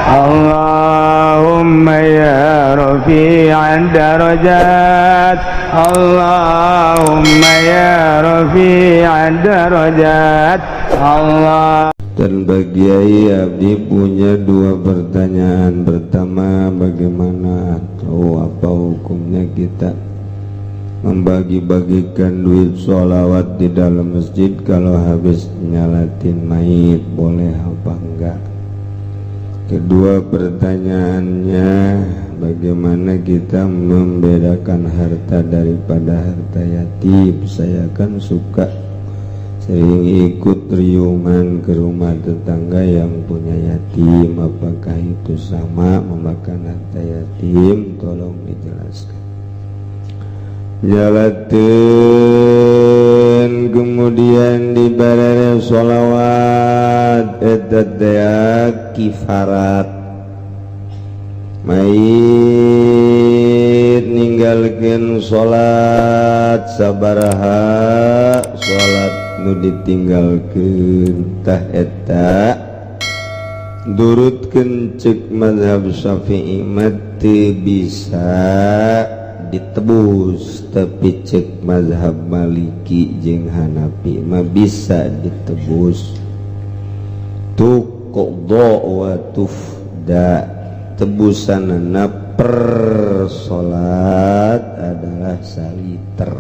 Allahumma ya rafi'ad darajat, Allahumma ya rafi'ad darajat. Allah. Dan bagi abdi punya dua pertanyaan. Pertama, bagaimana atau apa hukumnya kita membagi-bagikan duit sholawat di dalam masjid kalau habis nyalatin mayit, boleh apa enggak? Kedua pertanyaannya, bagaimana kita membedakan harta daripada harta yatim? Saya kan suka sering ikut riungan ke rumah tetangga yang punya yatim. Apakah itu sama memakan harta yatim? Tolong dijelaskan. Jalatin kemudian dibareng sholawat eta kifarat mayit ninggalkeun sholat sabaraha sholat nu ditinggalkeun tah eta durutkeun ceuk mazhab Syafi'i mah teu bisa ditebus, tapi cek mazhab Maliki jeung Hanafi mah bisa ditebus. Tuqda wa tufda, tebusanna per salat adalah saliter.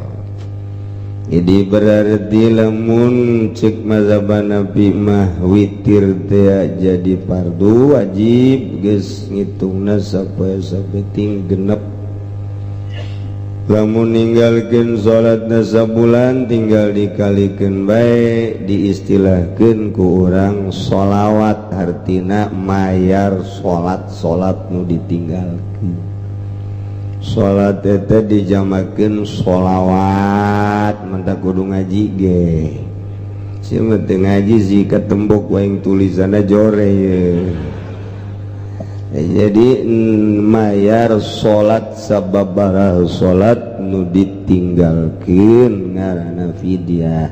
Jadi berarti lamun cek mazhab Hanafi mah witir teh jadi fardu wajib geus ngitungna sapoe-sapeting genep. Lamun ninggalkeun salatna sabulan tinggal dikalikeun bae diistilahkeun ku urang sholawat, artina mayar salat nu ditinggalkeun. Salat eta dijamakeun sholawat, manta kudu ngaji ge. Sia teu ngaji sih ketembok wae tulisanna jore ye. Jadi mayar salat sababaraha salat nu ditinggalkeun ngaranna fidyah.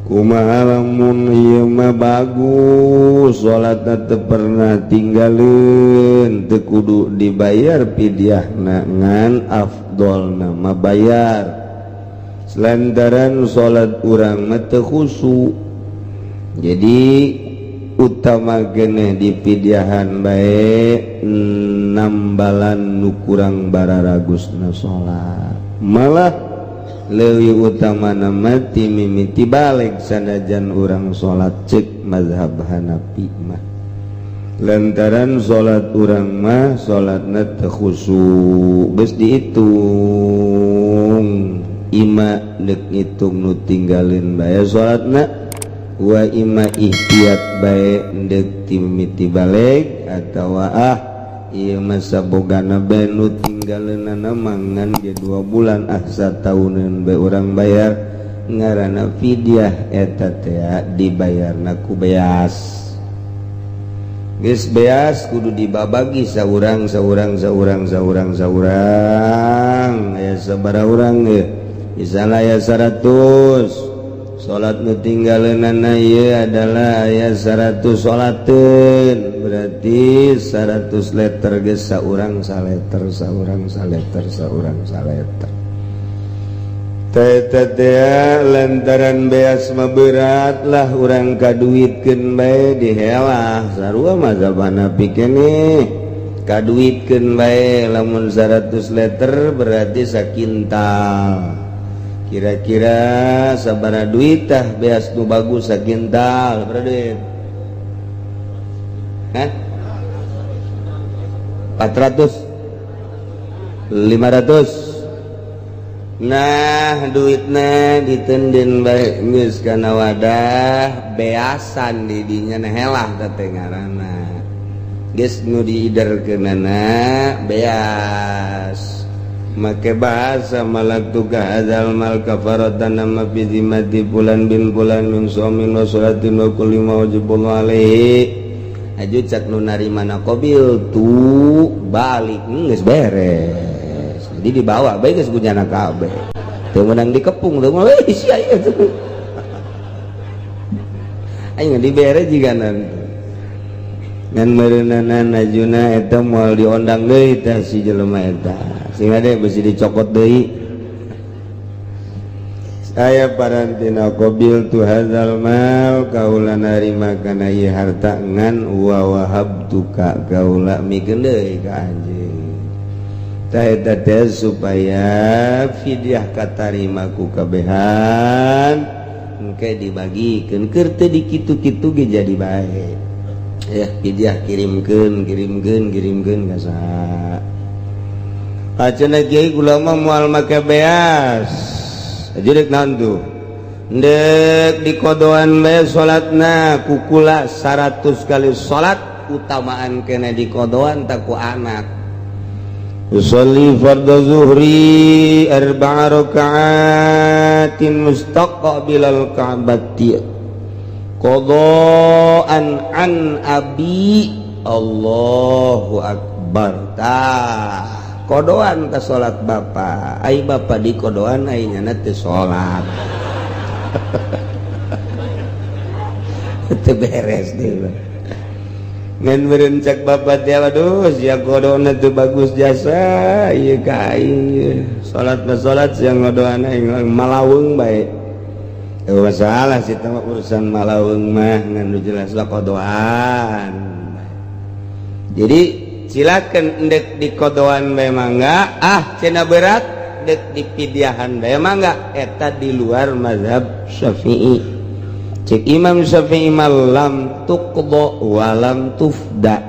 Kumaha lamun ieu mah bagus salatna teu pernah tinggalkeun, teu kudu dibayar fidyahna, ngan afdolna mah bayar. Selantaran salat urang mah teu khusyuk. Jadi utama geneh di pidyahan bae nambalan nu kurang bararagusna salat, malah leuwih utama nama ti mimiti balik sanajan urang salat cek mazhab Hanafi mah, lantaran salat urang mah salatna teu khusyuk. Geus diitung ima deuk ngitung nu tinggalin bae salatna, wa ima ihtiyat bae ndek timiti balik atawa ieu mah sabogana bae nu tinggaleunana mangan ge 2 bulan satauneun bae urang bayar ngaranna fidyah. Eta teh dibayarna ku beas. Geus beas kudu dibabagi saurang aya sabaraha urang ge, misalna aya 100 salat nu tinggaleunana ieu adalah aya 100 salateun, berarti 100 liter geus saurang saleter. Eta teh lantaran beas mah berat lah urang kaduitkeun bae dihelah. Sarua mazhab Hanafi keneh kaduitkeun bae lamun 100 liter berarti sakintal. Kira-kira sabaraha duit tah beas nu bagus sakintal? Berapa duit? 400? 500? Nah duitna ditendin bae geus kana wadah beasan di dinya helah teh ngaranna. Geus nu diiderkeunana beas. Make bahasa malaktuka azal mal kafaratan nama fizimati bulan bin bulan min suamin wa sholatin wa kulli ma wajibullah alaihi aju cak nu narimana qabil tu balik geus beres. Jadi dibawa bae geus punyana kabeh teu meunang dikepung teu mah sia ieu tuh aing dibere jiganan ngan mereunana najuna eta moal diondang deui tah si jelema eta sing ade bisi dicopot deui. Saya parantina qabil tu hadzal mal kaula narima kana ieu harta ngan wa wahabtuka kaula mikeun deui ka anjeun. Tah eta teh supaya fidyah katarima ku kabehan engke dibagikeun keur teu dikitu-kitu ge jadi bae. Ya fidyah kirimkeun ka saha. Acenah kiai ulama moal make beas. Jadi nantu ndek di kodoan bae salatna kukula 100 kali salat utamaan kena di kodoan tak ku anak. Usolli fardhu zuhri 4 raka'atin mustaqbilal ka'bati qadaan an abi Allahu akbar. Tah kodoan ke sholat bapak, ai bapak di kodoan ai nyana teu sholat. Teu beres deh. Ngan meureun cek bapak teh aduh sia kodona teu bagus jasa ieu ka ieu. Sholat siang ngodoana malaweung bae. Teu masalah sih teh urusan malaweung mah ngan jelas lah kodoan. Jadi silakan dek di kodoan bae mangga cenah berat dek di pidyahan bae mangga eta di luar mazhab Syafi'i. Cek Imam Syafi'i malam tuqdo walam tufda.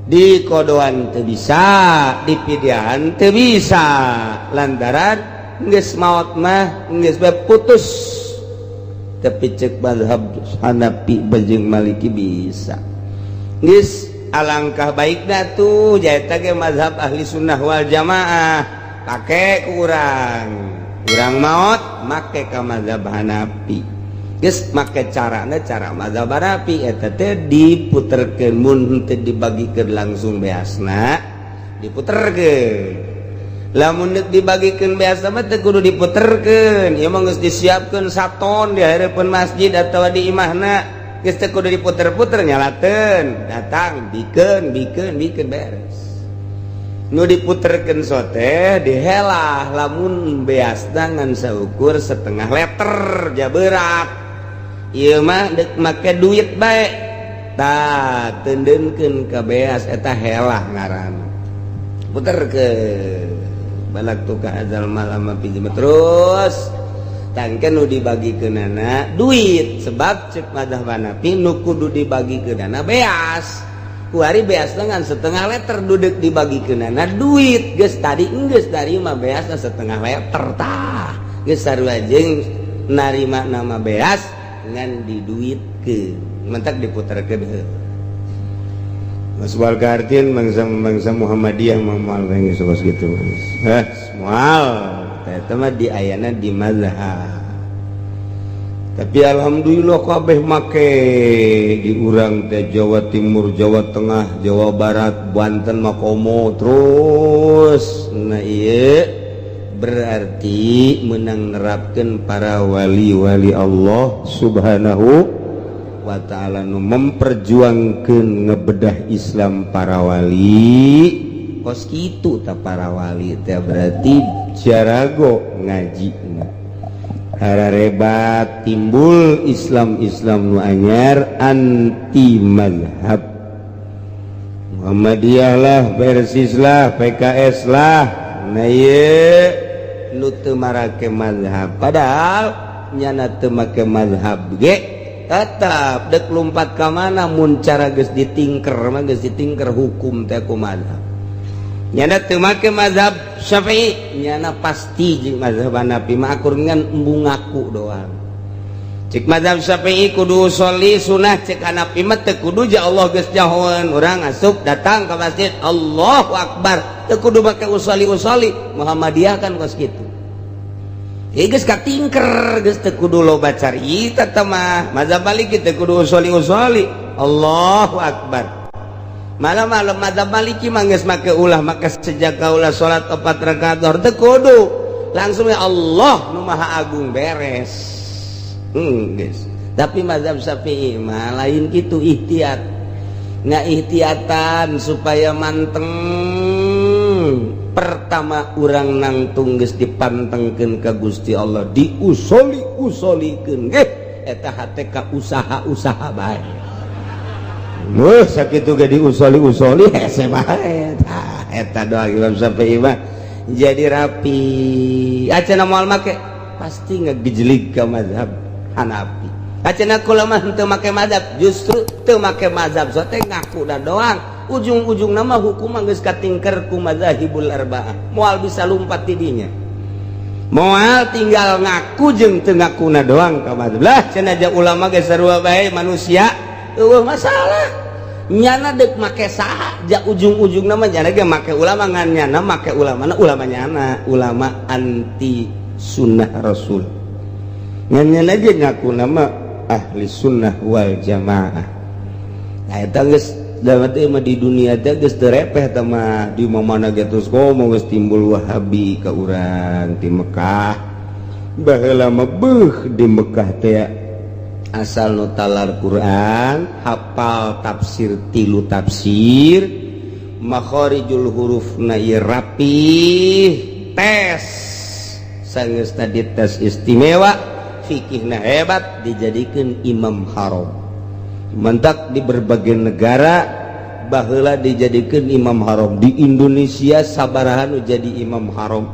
Di kodoan teu bisa, di pidyahan teu bisa lantaran geus maot mah geus bae putus. Tapi cek mazhab Hanafi jeung Maliki bisa. Geus alangkah baiknya tuh jaita ge mazhab ahli sunnah wal jamaah pake kurang maot make ka mazhab Hanafi geus make carana cara mazhab Hanafi eta teh diputerkeun mun teu dibagikeun langsung beasna diputerkeun lamun deuk dibagikeun beasna mah teu kudu diputerkeun ieu mah geus disiapkeun saton di hareupeun masjid atawa di imahna. Geus teu kudu diputer-puter nyalateun datang bikeun beres. Nu diputerkeun sote dihelah lamun beasna ngan saukur 1/2 liter jabeurak. Ieu mah deuk make duit bae. Tah teundeunkeun ka beas eta helah ngaranna. Puterkeun. Balak tu ka azal malam pinjem terus. Tangken nu dibagikeunana duit sebab cek mazhab Hanafi nu kudu dibagikeunana beas ku ari beasna ngan 1/2 liter duduk dibagikeunana duit geus tadi geus narima beasna 1/2 liter tah geus sarua jeung narima nama beas ngan diduitkeun mentak diputerkeun heuh. Masbal kartin bangsa Muhammadiyah moal geus sos kitu. Moal eta mah di ayana di mazhab. Tapi alhamdulillah kabeh make di urang teh Jawa Timur, Jawa Tengah, Jawa Barat, Banten makomo terus. Nah ieu berarti menang nerapkeun para wali-wali Allah Subhanahu wa ta'ala nu memperjuangkeun ngebedah Islam para wali. Kos kitu ta para wali teh berarti jarago ngaji hararebat timbul Islam nu anyar anti mazhab Muhammadiyah lah, Persis lah, PKS lah. Nah ieu nu teu marake mazhab padahal nyana teu make mazhab ge tetap dek lompat ka mana mun cara geus ditingker mah geus ditingker hukum teh ku mazhab. Nyana teu make mazhab Syafi'i nyana pasti jeung mazhab Hanafi mah akur ngan embung ngaku doang. Cek mazhab Syafi'i kudu sholli sunah, cek Hanafi mah teu kudu ja Allah geus jahoeun urang asup datang ka masjid Allahu akbar teu kudu make usolli Muhammadiyah kan kos kitu. Ieu geus katingker geus teu kudu loba carita teh mah mazhab Maliki teu kudu usolli Allahu akbar. Malam-malam mazhab Maliki mah geus make ulah maka sejak kaulah salat 4 rakaat zuhur teu kudu langsung ya Allah nu maha agung beres. Guys. Tapi mazhab Syafi'i mah lain kitu ihtiyat. ngaihtiatan supaya manteng. Pertama urang nangtung geus dipantengkeun ka Gusti Allah, diusoli-usolikeun ge eta hate ka usaha-usaha bae. Wah sakitu ge diusoli-usoli hese bae. Eta doa Imam Syafi'i mah jadi rapi. Acan moal make pasti ngagejlig ka mazhab Hanafi. Acan kula mah teu make mazhab, justru teu make mazhab so teh ngaku da doang. Ujung-ujung nama hukum geus katingker ku mazahibul arba'ah. Moal bisa lumpat di dinya. Moal tinggal ngaku jeung teu ngakuna doang ka mazhab. Lah cenah aja ulama ge sarua bae manusia, eueuh masalah. Nyana deuk make saha, ja ujung-ujung nama nyana ge make ulama ngan nyana make ulama nyana, ulama anti sunnah rasul. Ngan nyana ge ngaku nama ahli sunnah wal jamaah. Nah eta geus dapat mah di dunia teh geus teu repeh teh mah di mana geus ngomong geus timbul Wahabi ka urang di Mekah. Baheula mah beuh di Mekah teh asal nu talar Quran, hafal tafsir 3 tafsir, makharijul hurufna ieu rapih, tes sageus tadi tes istimewa, fikihna hebat, dijadikeun imam haram. Mentak di berbagai negara baheula dijadikan imam haram. Di Indonesia sabaraha nu jadi imam haram,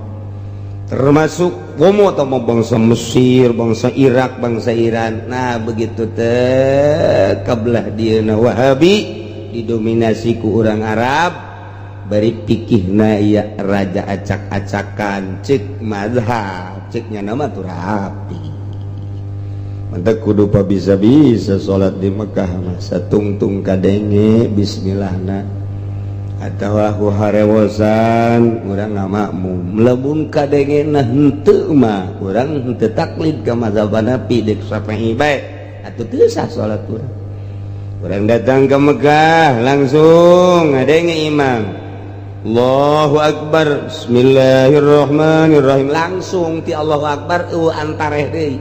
termasuk komo atau bangsa Mesir, bangsa Irak, bangsa Iran. Nah begitu teh kabelah dieuna Wahabi didominasi ku orang Arab, bari pikihna ieu raja acak-acakan cek mazhab, ceknya nama tu rapi. Mantap kudu pa bisa-bisa salat di Mekah mah satungtung kadenge bismillahna atawa harewosan urang ngamakmum. Lamun kadenge na henteu mah urang henteu taklid ka mazhab Hanafi dek Syafi'i bae atuh teu sah salat urang. Urang datang ke Mekah langsung ngadenge imam Allahu Akbar bismillahirrahmanirrahim, langsung ti Allahu Akbar antareh deui.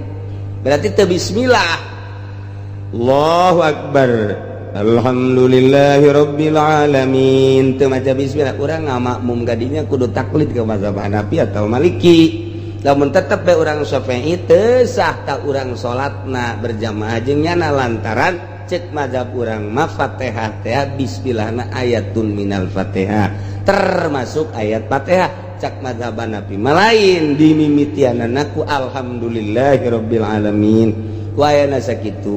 Berarti teu bismillah. Allahu Akbar alhamdulillahi rabbil alamin, teu maca bismillah. Urang ngamakmum gadinya kudu taklid ke mazhab Hanafi atau Maliki. Lamun tetep bae urang Syafi'i teu sah ta urang salatna berjamaah jeung nyana lantaran cek mazhab urang mah Fatihah teh bismillahna ayatun minal Fatihah, termasuk ayat Fatihah. Cak mazhab Hanafi malain dimimitianana ku alhamdulillahirabbil alamin. Ku ayana sakitu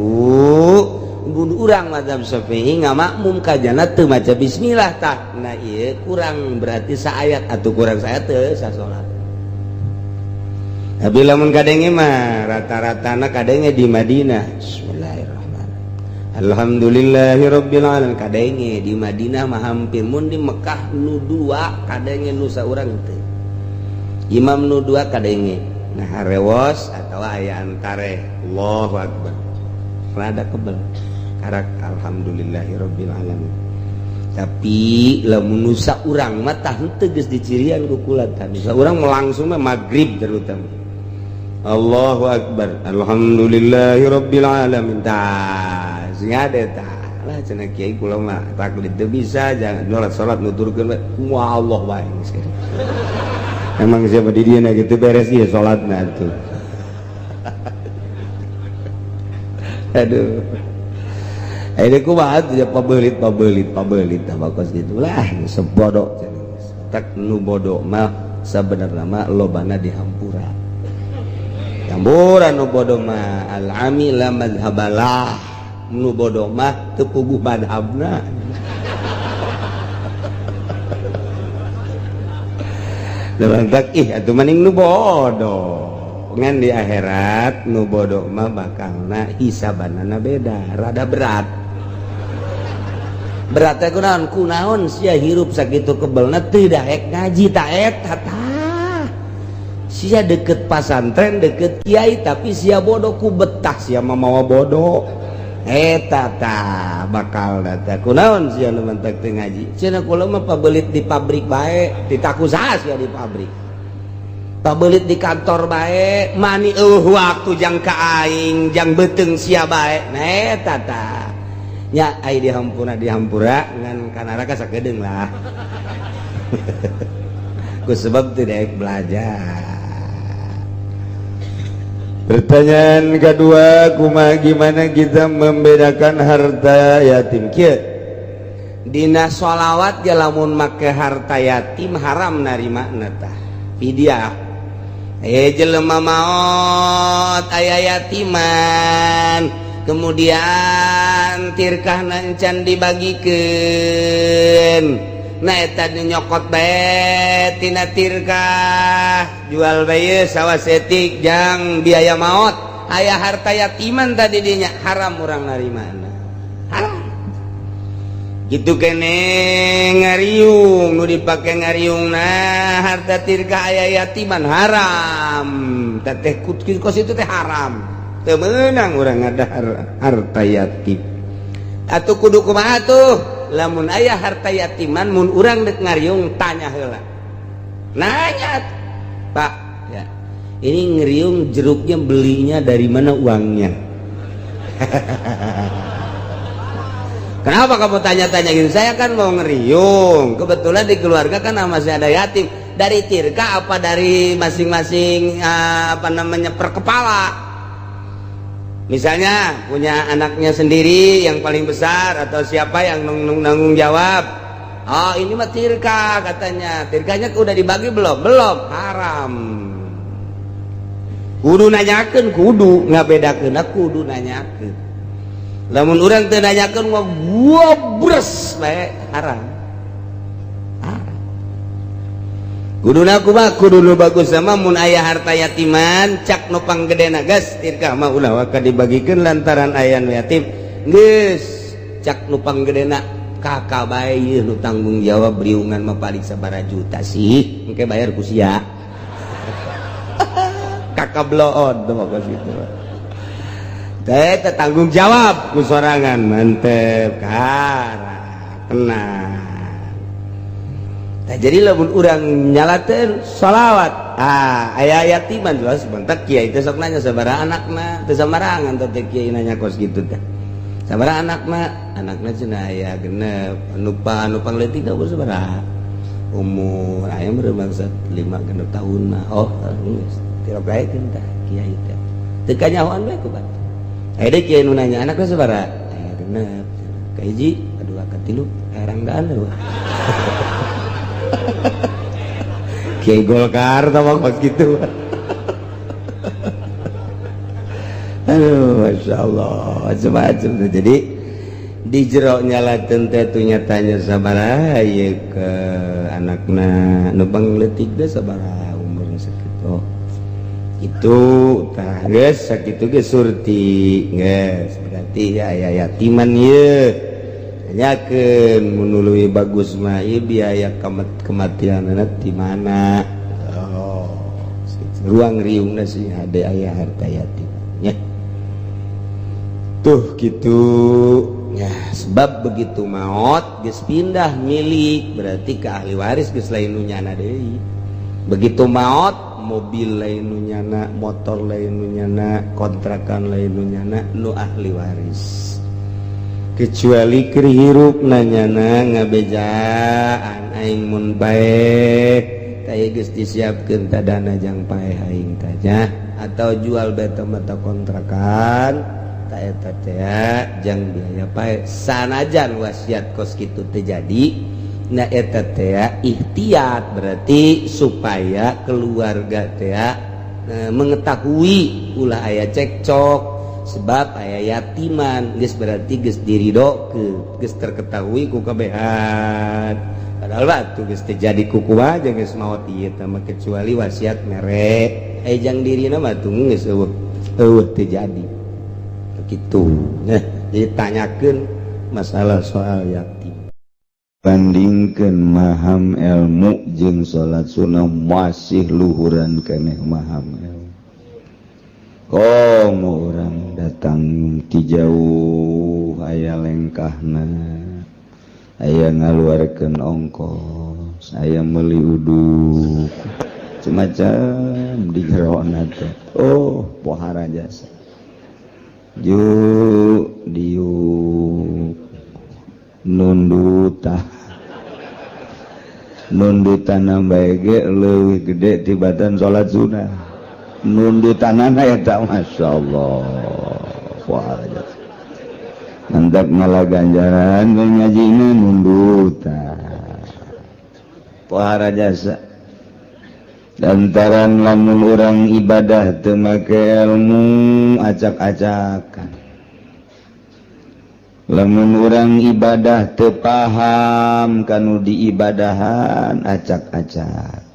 urang mazhab Syafi'i ngamakmum kajana teu maca bismillah tah. Nah ieu kurang berarti saayat atuh kurang saayat teu sah salat. Tapi lamun kadenge mah rata-ratana kadenge di Madinah bismillahirrahmanirrahim alhamdulillahirabbil alamin, kadenge di Madinah mah hampir. Mun di Mekah nu dua kadenge nu saurang teu imam nu dua kadenge nah harewos atau aya antare Allahu Akbar rada kebel karak alhamdulillahirabbil alamin. Tapi lamun nu saurang mah tah henteu geus dicirian ku kulatan. Saurang mah langsung mah magrib terutama Allahu Akbar alhamdulillahirabbil alamin tah sing ade tah lah cenah kiai kula mah taklid teu bisa, jangan salat nuturkeun wah Allah bae geus. Emang siapa di dia gitu beres dia salatna tuh. Aduh. Ayeuna kumaha tuh ya pabelit tabakos gitu lah sebodoh cenah. Tak nu bodoh mah sabenerna mah lobana di hampura. Hampura nu bodoh mah al-amila madhabalah. Nu bodoh mah teu puguh madhabna. Lantak atuh maning nu bodoh ngan di akhirat nu bodoh mah bakalna hisabanana beda, rada berat. Berat teh kunaon sia hirup sakitu kebelna teu daek ngaji ta eta tah. Sia deket pasantren deket kiai tapi sia bodoh ku betah sia mah mawa bodoh. Eta tah bakal data kunaon sia nu mentek teu ngaji. Cenah kula mah pabelit di pabrik bae, ditaku saha sia di pabrik. Pabelit di kantor bae, mani waktu jang ka aing, jang beuteung sia bae. Nah eta tah. nya ai dihampura ngan kana raka sakedeung lah. Ku sebab teu daek belajar. Pertanyaan kedua, kumaha gimana kita membedakan harta yatim kieu? Dina sholawat ge lamun make harta yatim haram narimana tah fidyah. Jelema maot aya yatiman kemudian tirkahna encan dibagikeun nah eta nyokot bae tina tirkah jual bae sawasetik jang biaya maot aya harta yatiman tadi dinya haram urang narimana haram gitu kene ngariung nu dipake ngariungna harta tirkah aya yatiman haram teteh kos itu teh haram teu meunang urang ngadahar harta yatim atuh kudu kumaha tuh lamun aya harta yatiman mun urang deuk ngariung tanya heula nanya Pak ya ini ngeriung jeruknya belinya dari mana uangnya. Kenapa kamu tanya-tanya gitu? Saya kan mau ngeriung. Kebetulan di keluarga kan masih ada yatim. Dari tirka apa dari masing-masing per kepala. Misalnya punya anaknya sendiri yang paling besar atau siapa yang nanggung jawab. Oh ini mah tirka katanya. Tirkanya udah dibagi belum? Belum. Haram. Kudu nanyakeun kudu ngabedakeun kudu nanyakeun. Lamun urang teu nanyakeun mah gobres bae haram. Kuduna kumaha kudu nu bagus sama mun aya harta yatiman cak nu panggedena geus tirkah mah ulah waka dibagikeun lantaran aya nu yatim geus cak nu panggedena kakak bae ieu nu tanggung jawab briungan mah paling sabaraha juta sih engke bayar ku sia. Kakak bloon tuh mah kitu. Teh tanggung jawab ku sorangan mantep kara tenang. Nah, jadi lamun urang nyalateun sholawat aya yatiman jelas sebentar kiai teh sok nanya sabaraha anakna teu samarangan teh kiai nanya kos kitu teh sabaraha anakna cenah aya genep anu pangleutik umur sabaraha umur aya meureun bangsat 5 genep tahun mah oh geus tirogaekeun tah kiai teh teu kanyahoan bae ku bat aya deui kiai nu nanya anakna sabaraha aya genep ka hiji kadua katilu erangdaan leuh. Kiai Golkar sama kos gitu. Aduh, masya Allah, macam-macam tuh. Jadi di jero nyalakeun teh tuh nyatanya sabaraha ieu ke anakna nu pangleutik teh sabaraha umurna sakitu. Itu tah geus sakitu ge surti geus berarti aya yatiman ieu. Tanyakeun mun leuwih bagus mah ieu biaya kematianna di mana. Oh, ruang riungna sih hade aya harta yatim nya. Tuh kitu. Ya, sebab begitu maot geus pindah milik berarti ke ahli waris geus lain nu nyana deui. Begitu maot mobil lain nu nyana, motor lain nu nyana, kontrakan lain nu nyana nu ahli waris. Kecuali keur hirup nanyana ngabejaan aing mun bae teh geus disiapkeun ta dana jang paeh aing tanya atau jual beta mata kontrakan ta eta teh jang biaya paeh sanajan wasiat kos kitu teh jadi na eta teh ihtiyat berarti supaya keluarga teh mengetahui ulah aya cekcok sebab aya yatiman geus berarti geus diridokeun geus terketahui ku kabehan padahal batu geus terjadi ku kumaha jeung geus maot ieu teh mah kecuali wasiat mere jang dirina mah tunggu geus eueuh terjadi begitu nah jadi tanyakeun masalah soal yatim bandingkeun maham ilmu jeung salat sunah masih luhuran keneh maham ilmu komo orang datang ti jauh aya lengkahna aya ngaluarkeun ongkos aya meuli uduk semacam di jerona teh oh pohara jasa juk diuk nundutan baik leuwih gede tibatan salat sunah nundutanana eta masyaallah wah mantap ngalah ganjaran ngajina nundutan pohara jasa lantaran lamun urang ibadah teu make ilmu acak-acakan lamun urang ibadah teu paham kanu diibadahan acak-acak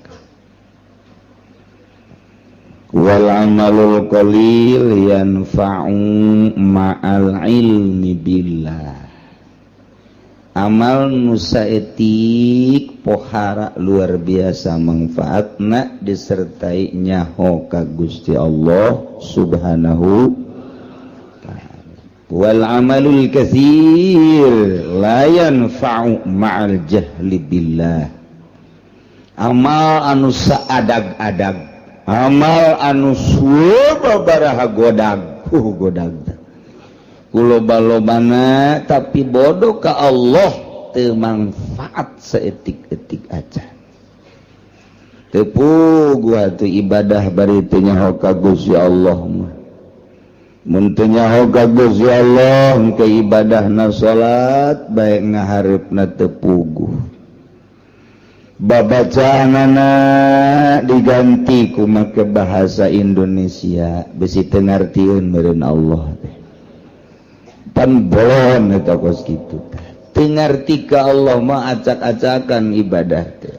wal amalul qalil yanfa'u ma'al ilmi billah amal nusaetik pohara luar biasa manfaatna disertai nyaho ka Gusti Allah subhanahu wal amalul katsir la yanfa'u ma'al jahli billah amal anu saadag-adag amal anu sababaraha godag kuloba-lobana tapi bodoh ka Allah teu manfaat saeutik-eutik aja teu puguh atuh ibadah bari teu nyaho ka Gusti Allah mah mun teu nyaho ka Gusti Allah ke ibadahna salat bae ngahareupna teu puguh babacaanana diganti ku make bahasa Indonesia bisi teu ngartieun meureun Allah teh pan bolon eta kos kitu teu ngarti ka Allah mah acak-acakan ibadah teh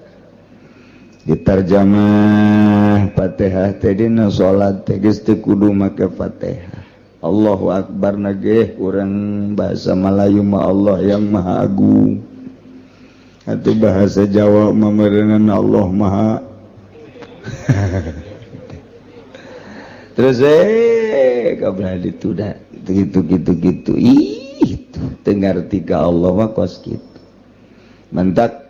ditarjamah Fatihah teh dina salat teh geus teu kudu make Fatihah Allahu akbar nage urang bahasa Melayu mah Allah yang Maha Agung atuh bahasa Jawa mah meureunna Allah Maha terus kabeh ditu da gitu itu tengarti ka Allah mah kos kitu mentak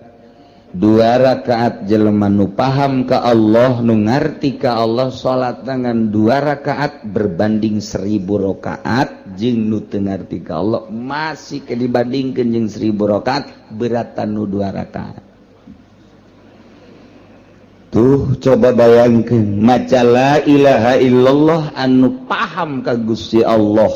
2 rakaat jelema nu paham ka Allah nu ngarti ka Allah salat dengan 2 rakaat berbanding 1000 rakaat jeung nu teu ngarti ka Allah masih ke dibandingkeun jeung 1000 rakaat beratan nu 2 rakaat tuh coba bayangkeun maca la ilaha illallah anu paham ka Gusti Allah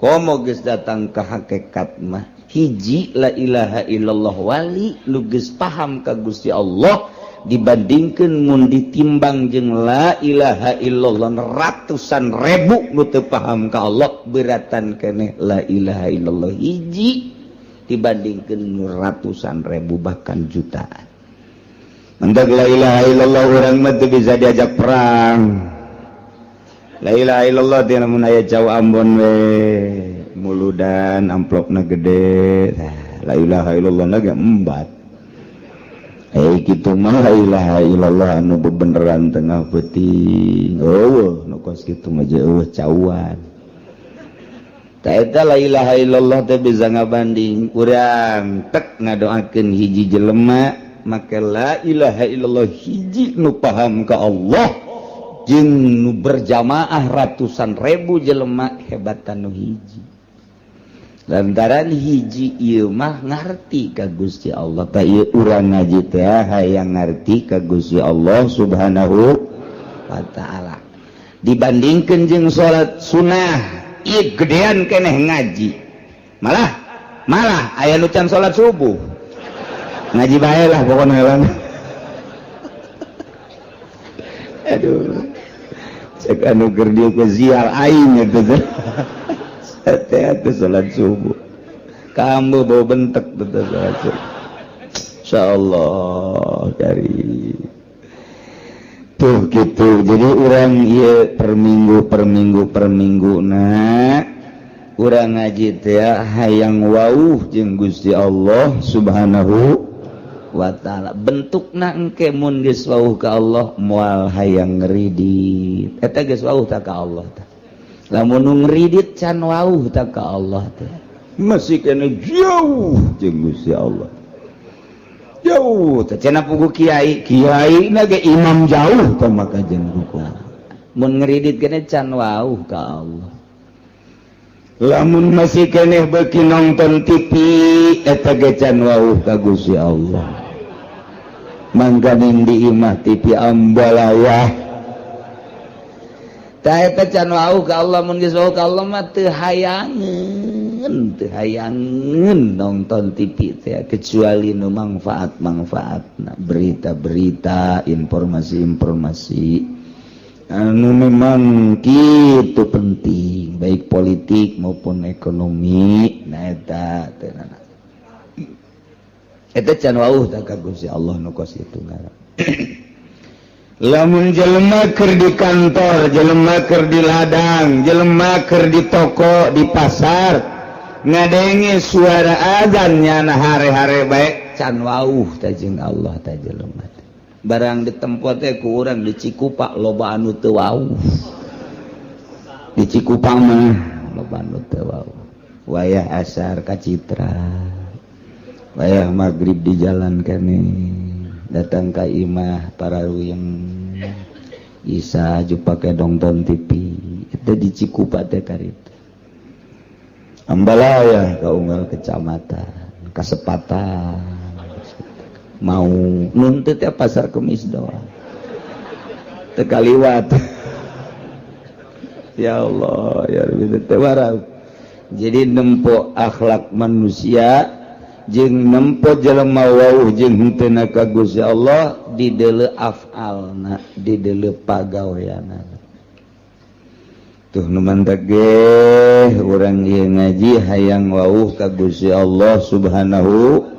komo geus datang ka hakikat mah hiji la ilaha illallah wali nu geus paham ka Gusti Allah dibandingkeun mun ditimbang jeung la ilaha illallah ratusan ribu nu teu paham ka Allah beratan keneh la ilaha illallah hiji dibandingkeun ratusan ribu bahkan jutaan mendak la ilaha illallah urang mah teu bisa diajak perang la ilaha illallah teh lamun aya jauh Ambon we muludan amplopna gede la ilaha illallah lagi embat kitu mah la ilaha illallah anu bebeneran tengah peuting eueuh nu kos kitu mah eueuh cauan ta eta la ilaha illallah teh bisa ngabanding urang tek ngadoakeun hiji jelema make la ilaha illallah hiji nu paham ka Allah jeung nu berjamaah ratusan ribu jelema hebatan nu hiji lantaran hiji ieu mah ngarti ka Gusti Allah ta ieu urang ngaji teh hayang ngarti ka Gusti Allah subhanahu wa ta'ala dibandingkeun jeung salat sunah ieu gedean keneh ngaji malah aya nu can salat subuh ngaji bae lah pokoknya hewan aduh cek anu keur dieu ke ziar aing eta teh hati-hati salat subuh kamu bawa bentek betul salat subuh insyaallah dari tuh gitu jadi urang ieu per minggu nah urang ngaji teh hayang wauh jeung Gusti Allah subhanahu wa ta'ala bentukna engke mun geus wauh ka Allah moal hayang ngridit eta geus wauh ta ka Allah tah lamun nu ngridit can wauh ta ka Allah teh masih kena jauh jeung Gusti Allah jauh teh cenah pugu kiai na ge imam jauh tah maka jeung ruku mun ngridit kene can wauh ka Allah lamun masih keneh beki nonton TV eta ge can wauh ka Gusti Allah mangganing di imah TV ambalayah tah eta can wauh ka Allah mun geus wauh ka Allah mah teu hayangeun nonton TV teh kecuali nu manfaatna berita-berita informasi anu memang kitu penting baik politik maupun ekonomi nah eta can wauh tah ka Gusti Allah nu kos itu ngaran lamun jelema keur di kantor jelema keur di ladang jelema keur di toko di pasar ngadenge suara azan nyana hare-hare bae can wauh tah jeung Allah tah jelema barang ditempo teh ku urang di Cikupa loba anu teu wauh di Cikupa mah loba anu teu wauh wayah asar ka Citra wayah magrib di jalan kene datang ka imah parawiyeng Isa jupake nonton TV itu di Cikupa teh karita ambalaya ka unggal kecamatan kasepatan mau nuntut ya pasar Kemis doang tekaliwat ya Allah ya Rabbi tewarau jadi nempo akhlak manusia jeung nempo jelema wauh jeung henteu ka Gusti Allah di deuleu afalna di deuleu pagaweana tuh nu mantak ge urang ieu ngaji hayang wauh ka Gusti Allah subhanahu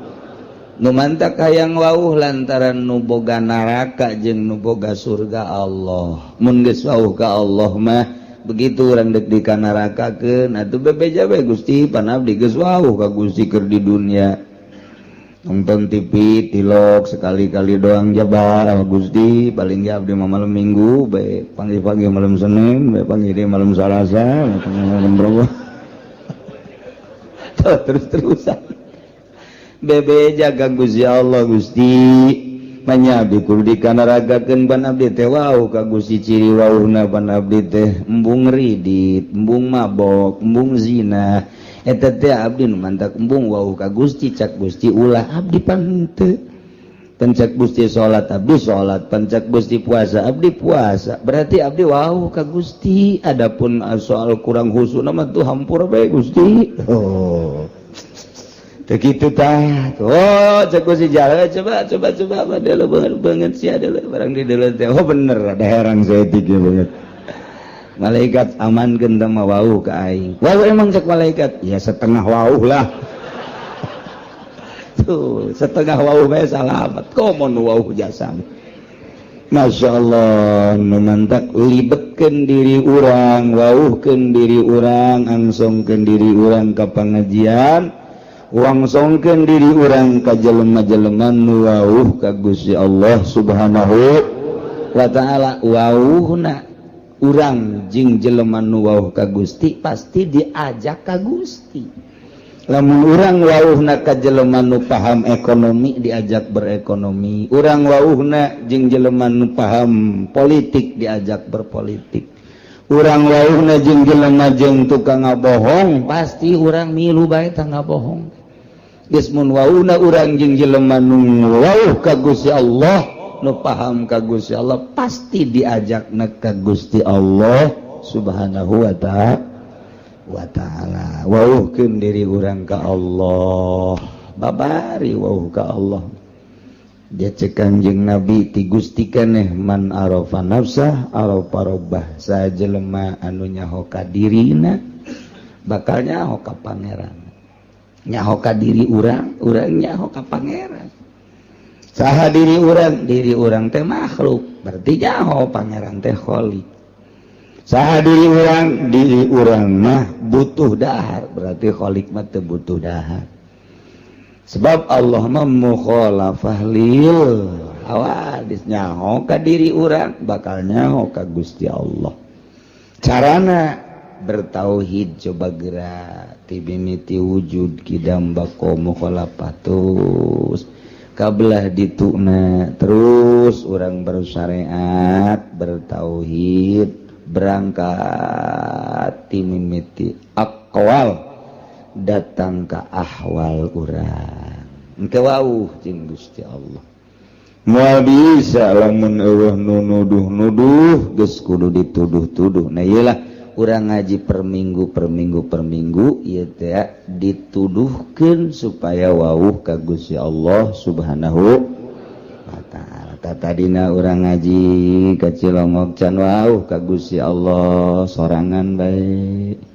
nu mantak hayang wauh lantaran nu boga neraka jeung nu boga surga Allah mun geus wauh ka Allah mah begitu urang deuk di ka nerakakeun atuh bebeja bae Gusti pan abdi geus wauh ka Gusti keur di dunia nonton TV tilok sekali-kali doang jabar Gusti paling ge abdi mah malam Minggu bae panggih-panggih malam Senin bae panggih di malam Salasa malam Rabu terus-terusan bebe jaga Gusti Allah Gusti manyabdi kudu dikanaragakeun ban abdi teh wauh ka Gusti ciri wauhna ban abdi teh embung ridit embung mabok embung zina eta teh abdi nu mantak embung wauh ka Gusti cak Gusti ulah abdi pan henteu pan cak Gusti salat abdi salat pan cak Gusti puasa abdi puasa berarti abdi wauh ka Gusti adapun soal kurang husuna mah tuh hampura bae Gusti begitu tah cek Gusti jalan coba padahal banget sih ada barang di dalam teh bener ada herang saya tiga banget malaikat amankeun teh mah wauh ka aing wauh emang cek malaikat ya setengah wauh lah tuh setengah wauh bae salamet komo nu wauh jasa Masya Allah nu mantak libetkeun diri urang wauhkeun diri urang angsongkeun diri urang ka pangajian wangsongkeun diri urang ka jelema-jelema nu wauh ka Gusti Allah subhanahu wa ta'ala wauhna urang jeung jelema nu wauh ka Gusti pasti diajak ka Gusti lamun urang wauhna ka jelema nu paham ekonomi diajak berekonomi urang wauhna jeung jelema nu paham politik diajak berpolitik urang wauhna jeung jelema jeung tukang ngabohong pasti urang milu bae tah ngabohong geus mun wauhna urang jeung jelema nu wauh ka Gusti Allah nu paham ka Gusti Allah pasti diajakna ka Gusti Allah subhanahu wa ta'ala wauhkeun diri urang ka Allah babari wauh ka Allah dia cek Kanjeng Nabi ti Gusti keneh man arafa nafsah arafa rabbah sajelema anu nyaho ka dirina bakal nyaho ka pangeran nyaho ka diri urang nyaho ka pangeran saha diri urang teh makhluk berarti nyaho pangeran teh khaliq saha diri urang mah butuh dahar berarti khaliq mah teu butuh dahar sebab Allah mah mukhalafah lil hawadis nyaho ka diri urang bakal nyaho ka Gusti Allah carana bertauhid coba gerak tibimiti wujud kidam bako mukhalafatus kabelah dituna terus orang bersyariat bertauhid berangkat timimiti aqwal datang ke ahwal urang engke wauh jeung Gusti Allah moal bisa lamun eueuh nu nuduh-nuduh geus kudu dituduh-tuduh nah ieu lah urang ngaji per minggu ieu teh dituduhkeun supaya wauh ka Gusti Allah Subhanahu wa taala tadina urang ngaji ka Cilongok can wauh ka Gusti Allah sorangan bae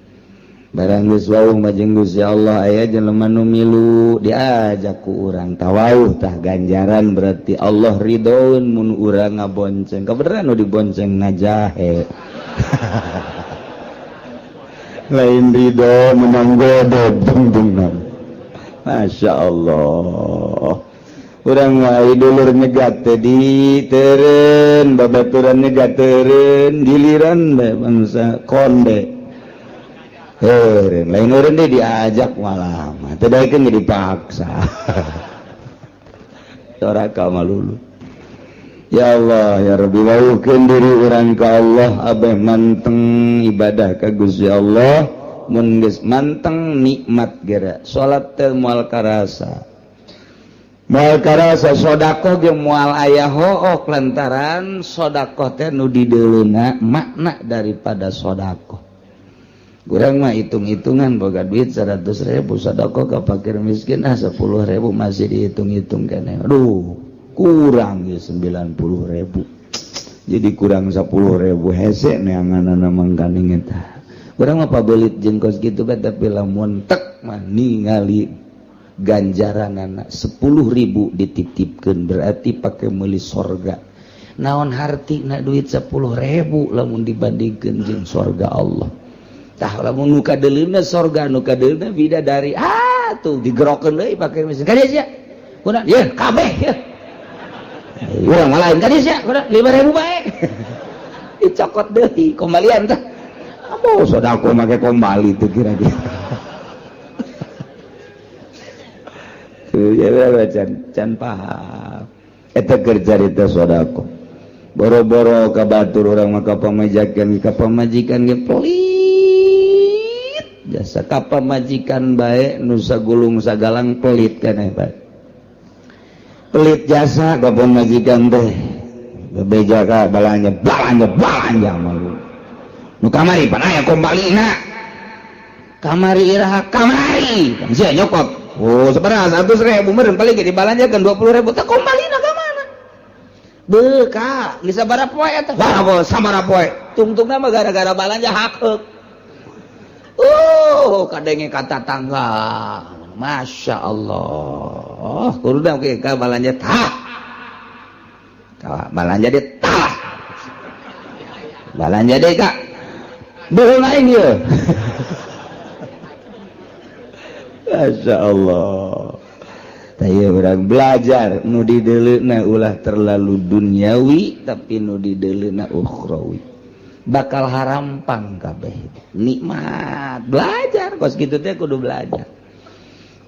barang geus wauh mah jeung Gusti Allah aya jelema nu milu diajak ku urang tawauh tah ganjaran berarti Allah ridhoeun mun urang ngabonceng kabeneran nu dibonceng najahe lain ridho menang godog bung Masya Allah urang wae dulur nyegat teh diteureun babaturan nyegat teureun giliran bae bangsa konde lain orang dia diajak malah teu daekeun ge dipaksa doraka malulu ya Allah ya Rabbi wauhkeun diri urang ka Allah abeh manteng ibadah ka Gusti Allah mun geus manteng nikmat geura salat teh moal karasa sedekah ge moal aya hook lantaran sedekah teh nu dideuluna makna daripada sedekah urang mah hitung-hitungan boga duit 100.000 sedekah ka fakir miskin 10.000 masih dihitung-hitung keneh aduh kurang ya 90.000 jadi kurang 10.000 hese neanganana mangkaning eta urang mah pabelit jeung kos kitu bae tapi lamun tek mah ningali ganjaranana 10.000 dititipkeun berarti pake meuli sorga naon hartina duit 10.000 lamun dibandingkeun jeung sorga Allah tah lamun nu kadeuleuna sorga nu kadeuleuna bidadari tuh digerokeun deui pake mesin kadieu sia urang ye kabeh ye urang ngalahin kadieu sia urang 5.000 bae dicokot deui kembalian tah aduh sodako make kembali teu kira-kira ya can paham eta keur carita sodako boro-boro ka batur urang mah kapamajikan ge pelit jasa kapamajikan bae nu sagulung sagalang pelit keneh bae pelit jasa kapamajikan teh bebeja ka balanja malu nu kamari pan aya kombalina kamari iraha kamari sia nyokot oh sabaraha 100.000 meureun paling ge dibalanjakeun 20.000 teh kombalina ka mana beuka geus sabaraha poe eta sabaraha poe tungtungna mah gara-gara balanja hakeuk kadenge kata tangga Masya Allah kuruda ke ka balanja tah balanja de tah balanja de ka beul aing ye Masya Allah taya urang belajar nu dideuleuna ulah terlalu duniawi tapi nu dideuleuna ukhrawi bakal harampang kabeh nikmat belajar kos kitu teh kudu belajar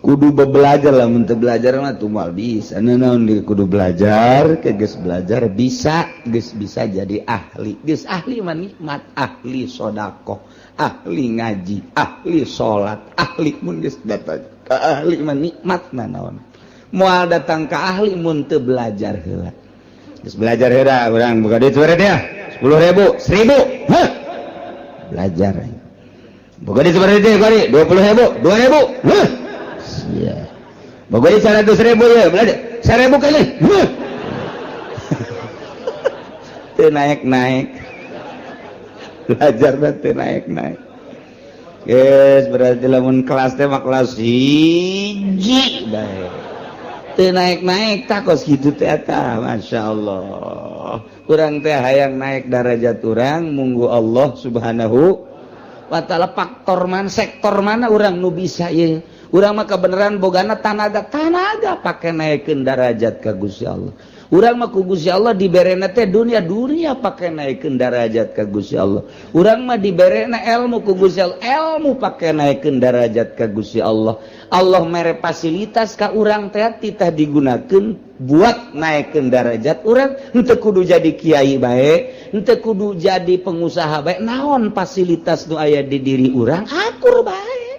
kudu belajar lah mun teu belajar mah tumal bisa naon kudu belajar ke geus belajar bisa geus bisa jadi ahli geus ahli mah nikmat ahli sedekah ahli ngaji ahli salat ahli mun geus datang ka ahli mah nikmat naon moal datang ka ahli mun teu belajar heula geus belajar heula urang buka duit sore dia 10.000 1.000 belajar boga di seperti itu kali 20.000 2.000 sia boga di 100.000 ya belajar 1.000 kali teu naik belajar teu naik guys berarti lamun kelas teh mah kelas 1 bae teu naik takos kitu teh eta masyaallah urang teh hayang naik derajat urang munggu Allah Subhanahu wa taala faktor mana sektor mana urang nu bisa ye urang mah kebenaran bogana tanaga pake naikeun derajat ka Gusti Allah urang mah ku Gusti Allah diberena teh dunia pake naikeun derajat ka Gusti Allah urang mah diberena ilmu ku Gusti Allah ilmu pake naikeun derajat ka Gusti Allah Allah mere fasilitas ka urang teh titah digunakeun buat naikeun derajat urang henteu kudu jadi kiai bae henteu kudu jadi pengusaha bae naon fasilitas nu aya di diri urang akur bae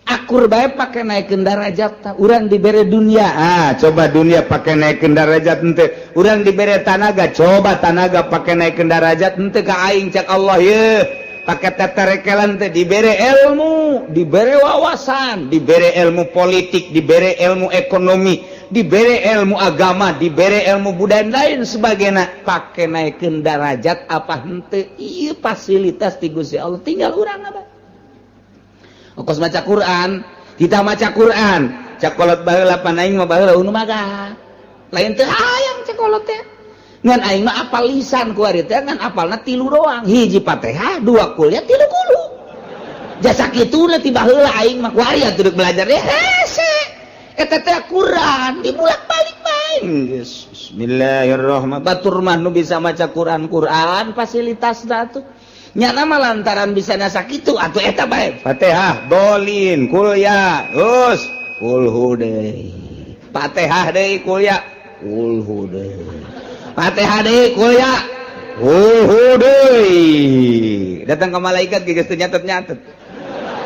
akur bae pakai naikkeun darajat urang dibere dunia coba dunia pakai naikkeun darajat henteu urang dibere tanaga coba tanaga pakai naikkeun darajat henteu ka aing cak Allah ye pakai teterekelan teh dibere ilmu dibere wawasan dibere ilmu politik dibere ilmu ekonomi dibere ilmu agama dibere ilmu budaya lain sebagainya pakai naikkeun darajat apa henteu ieu fasilitas ti Gusti Allah tinggal urang apa ongkos maca Quran kita maca Quran cakolot baheula pan aing mah baheula unu maga lain teu hayang cakolot teh ngan aing mah apal lisan ku ari teh ngan apalna 3 doang hiji Fatihah 2 kuliah 3 kulu jasa kituna ti baheula aing mah ku ari atuh belajar deh hese eta teh Quran dibulak-balik bae geus bismillahirrahmanirrahim batur mah nu bisa maca Quran fasilitasna tuh nya nama lantaran bisa nasa kitu atuh eta bae Fatihah dolin kulya us kulhu deui Fatihah deui kulya kulhu deui Fatihah deui kulya kulhu deui datang ke malaikat geus teu nyatet-nyatet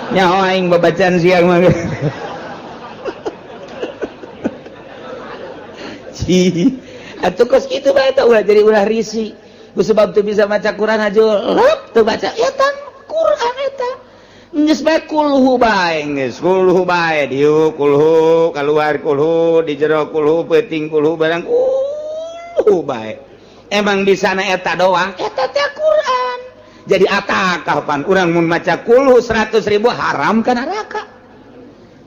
nyaho aing babacaan siang mah atuh kos kitu bae eta ulah jadi ulah risi ku sebab teu bisa maca Quran aja lep teu baca eta Quran eta geus bae kulhu bae geus kulhu bae dieu kulhu kaluar kulhu di jero kulhu peuting kulhu barang kulhu bae emang di sana eta doang eta teh Quran jadi atakah pan urang mun maca kulhu 100.000 haram ka neraka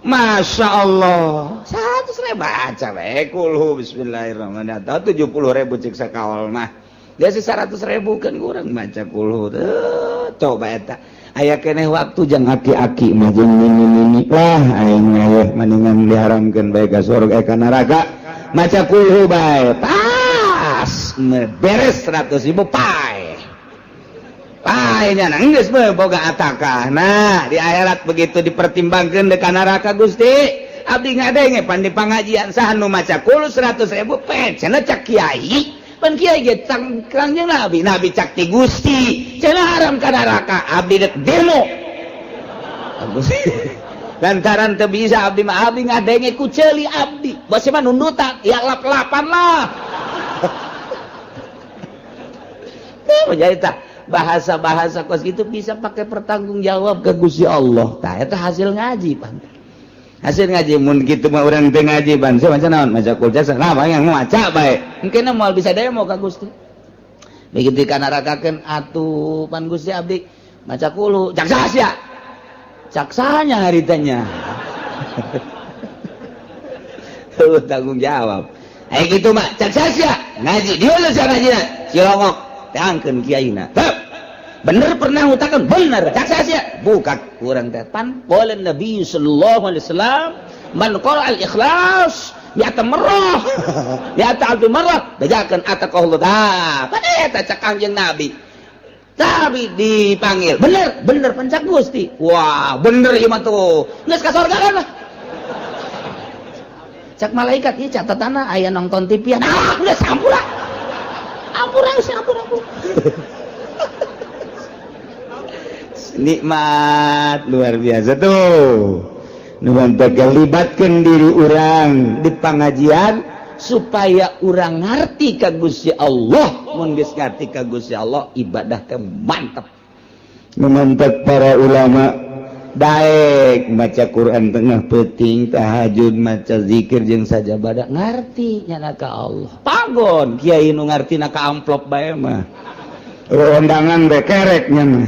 Masya Allah 100.000 baca bae kulhu bismillahirrahmanirrahim 70.000 cek sakaol mah dia sih 100.000 kan kurang baca kulhu coba eta aya keneh waktu jang aki-aki mah jeung nini-nini lah aing mah mendingan diharamkeun bae ka surga ka neraka maca kulhu bae pas beres 100.000 pae nya geus bae boga atakah nah di akhirat begitu dipertimbangkeun ka neraka Gusti abdi ngadenge pan di pangajian saha nu maca kulhu 100.000 pe cenah cak kiai pan kiai ge kangjeng nabi cak ti Gusti cenah haram ka neraka abdi dek demo lantaran teu bisa abdi mah abdi ngadenge ku ceuli abdi bose mah nundutan ya lap-lapan lah teh jadi tah bahasa-bahasa kos gitu bisa pakai pertanggung jawab ke Gusti Allah tah eta hasil ngaji pan hasil ngaji mun kitu mah urang teu ngaji ban saya maca naon maca kul jasa nah yang maca bae engke moal bisa demo ka Gusti begitu kana rakakeun atuh pan Gusti abdi maca kulu cak sia cak sahanya haritanya tuh tanggung jawab aya kitu mah cak sia ngaji dieu cara ngajina cilongok teangkeun kiaina bener pernah ngutakan bener cak sia bukan kurang teh pan qala Nabi sallallahu alaihi wasallam man qala al ikhlas bi'ata marrah bi'ata alfi marrah bejakeun ataqallahu ta pan eta cak kanjeng Nabi tapi dipanggil bener pencak Gusti wah bener ieu mah tuh geus ka surga kan lah cak malaikat ieu catatanna aya nonton TV-an geus sampura ampura nikmat luar biasa tuh nuhun libatkan diri orang di pengajian supaya orang ngerti ka Gusti Allah mun geus ngerti ka Gusti Allah ibadah teh mantep mantep para ulama daek maca Quran tengah peuting tahajud maca zikir jeung sajabadah ngarti nya ka Allah pagon kiai nu ngartina ka amplop bae mah undangan bae kerek nya mah